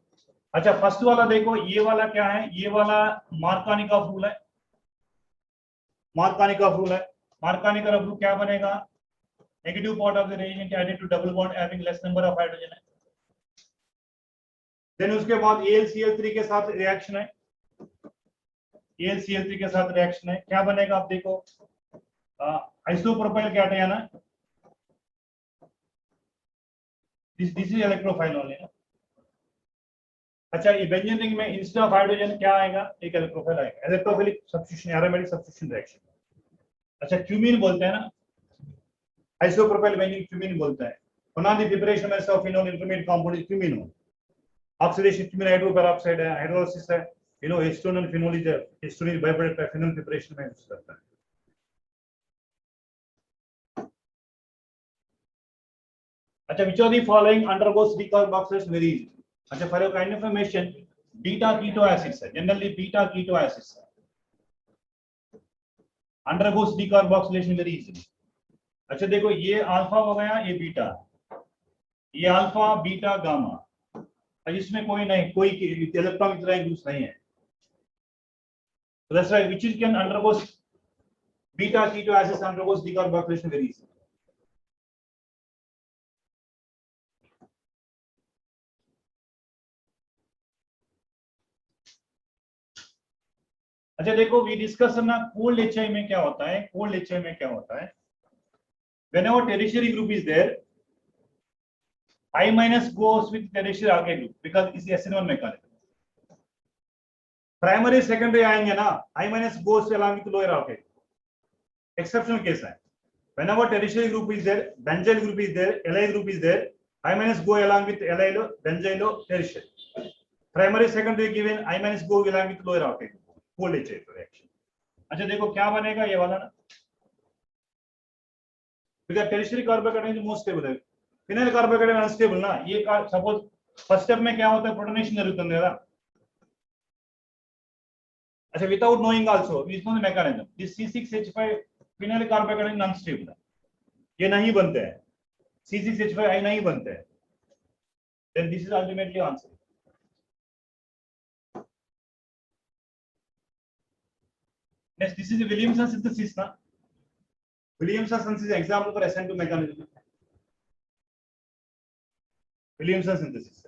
अच्छा फर्स्ट वाला देखो, ये वाला क्या है, ये वाला मार्कानिकॉफ रूल है। मार्कानिकॉफ रूल क्या बनेगा? Negative part of the reagent added to double bond having less number of hydrogen है। देन उसके बाद AlCl3 के साथ रिएक्शन है, AlCl3 के साथ रिएक्शन है, क्या बनेगा आप देखो, आइसोप्रोपाइल कैटायन है। दिस इज इलेक्ट्रोफाइल ओनली ना। अच्छा ये बेंजीन रिंग में इंस्टेड ऑफ हाइड्रोजन क्या आएगा, एक इलेक्ट्रोफाइल आएगा, electrophilic substitution, aromatic substitution reaction. अच्छा क्यूमीन बोलते हैं ना, आइसोप्रोपाइल बेंजीन क्यूमीन बोलते हैं। One of the preparation of phenol intermediate compound is cumene. Oxidation cumene hydroperoxide है, हाइड्रोलिसिस है, Aston and phenol is Aston is by product phenol preparation में use करता है। अच्छा which of the following undergoes decarboxylation very easily? अच्छा for your kind information, beta keto acids है, generally beta keto acids है, undergoes decarboxylation very easily। अच्छा देखो ये अल्फा हो गया, ये बीटा, ये अल्फा बीटा गामा, इसमें कोई नहीं, कोई इलेक्ट्रॉन की तरह यूज नहीं है। So that's why which is can undergoes beta keto acids undergoes decarboxylation very easily। अच्छा देखो वी डिस्कस ना कोल्ड HI में क्या होता है, कोल्ड HI में क्या होता है, whenever tertiary group is there, I minus goes with tertiary alkyl group because it's SN1 mechanism। Primary secondary आएंगे ना, I minus goes along with lower alkyl। Exceptional case है, whenever tertiary group is there, benzyl group is there, allyl group is there, I minus go along with allyl, benzyl, tertiary। Primary secondary given, I minus go along with lower alkyl group, cold HI reaction. अच्छा देखो क्या बनेगा ये वाला ना, because tertiary carbocation most stable है, phenyl carbocation unstable ना। ये सपोज फर्स्ट स्टेप में क्या होता है, प्रोटोनेशन जरूरत है। अच्छा without knowing also we know the mechanism, this C6H5 phenyl carbocation unstable है, ये नहीं बनते हैं, C6H5 नहीं बनते हैं। Then this is ultimately answer. Next this is Williamson synthesis ना, Williamson synthesis example for SN2 mechanism. Williamson synthesis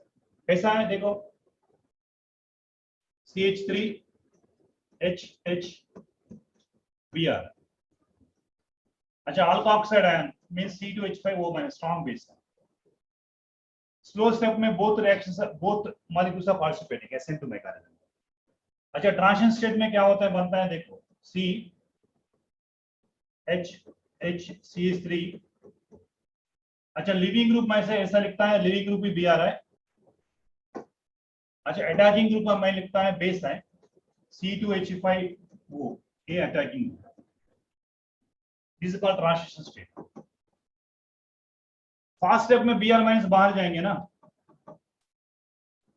कैसा है देखो, CH3HHBr। अच्छा alpha oxide ion means C2H5O- strong base है। स्लो स्टेप में both reactions both molecules are participating SN2 mechanism. अच्छा transition state में क्या होता है, बनता है देखो CHHCH3 अच्छा लिविंग ग्रुप में से ऐसा लिखता है, लिविंग ग्रुप भी बी आ रहा है। अच्छा अटैकिंग ग्रुप में मैं लिखता है बेस है C2H5O, ये attacking group, this is called transition state. Fast step में Br माइनस बाहर जाएंगे ना,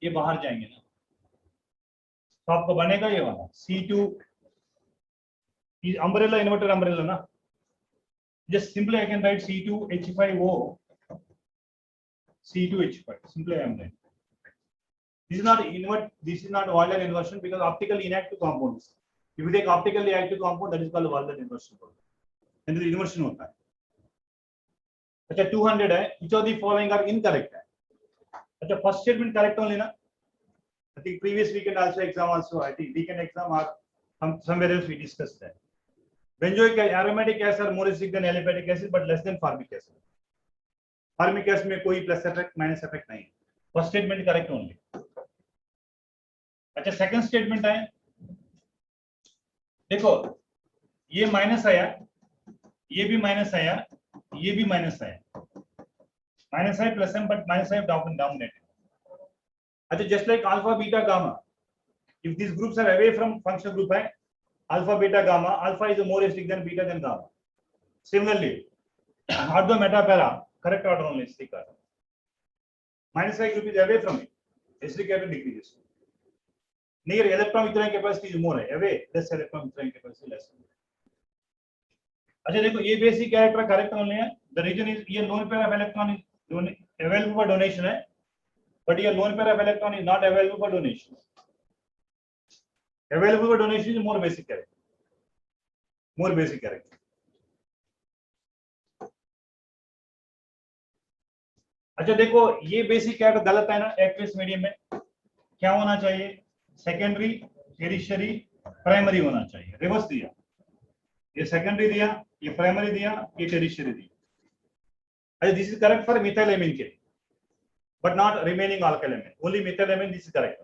ये बाहर जाएंगे ना, तो आपको बनेगा ये वाला C2, अम्ब्रेला इन्वर्टेड अम्ब्रेला ना, just simply I can write C2H5O, C2H5, simply I am writing. This is not invert, this is not Waldner inversion because optically inactive compounds. If you take optically active compound, that is called Waldner inversion. And the inversion होता है। अच्छा 200 है, which of the following are incorrect है? अच्छा first statement correct only ना? I think previous weekend also exam also, I think weekend exam or somewhere else we discussed that. Benzoic aromatic acid are more acidic than aliphatic acid but less than formic acid. Formic acid में कोई plus effect minus effect नहीं है। First statement correct only. अच्छा second statement है, देखो ये minus आया, ये भी माइनस आया, ये भी माइनस आया, माइनस है प्लस है बट माइनस है डोमिनेटेड। अच्छा just like alpha beta gamma, if this groups are away from functional group है alpha beta gamma, alpha is more acidic than beta than gamma. Similarly ortho meta para correct order only is the minus का group is away from it, acidity decreases, near electron withdrawing capacity is more है, away less electron withdrawing capacity less। अच्छा देखो ये basic character correct only है, the reason is ये lone pair of electron is available for donation है, but ये lone pair of electron is not available for donation. Available for donation is more basic character, more basic character. अच्छा देखो ये basic character गलत है ना, aqueous medium में क्या होना चाहिए, सेकेंडरी टेरिशरी प्राइमरी होना चाहिए, रिवर्स दिया, ये सेकेंडरी दिया, ये प्राइमरी दिया, ये टेरिशरी दिया। अच्छा this is correct for methylamine के, but not remaining alkyl amine, only methylamine this is correct,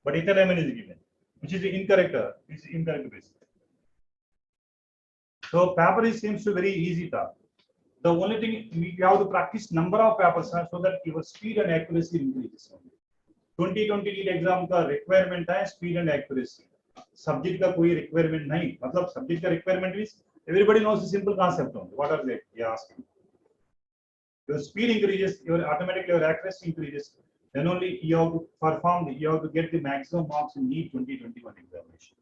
but ethylamine is given which is incorrect, this is incorrect basic. So paper is seems to very easy task. The only thing we have to practice number of papers so that your speed and accuracy increases. 2020 NEET exam का requirement है speed and accuracy, subject का कोई requirement नहीं, मतलब subject का requirement is everybody knows the simple concept only, what are they you asking, your speed increases, your automatically your accuracy increases, then only you have to perform, you have to get the maximum marks in NEET 2021 examination.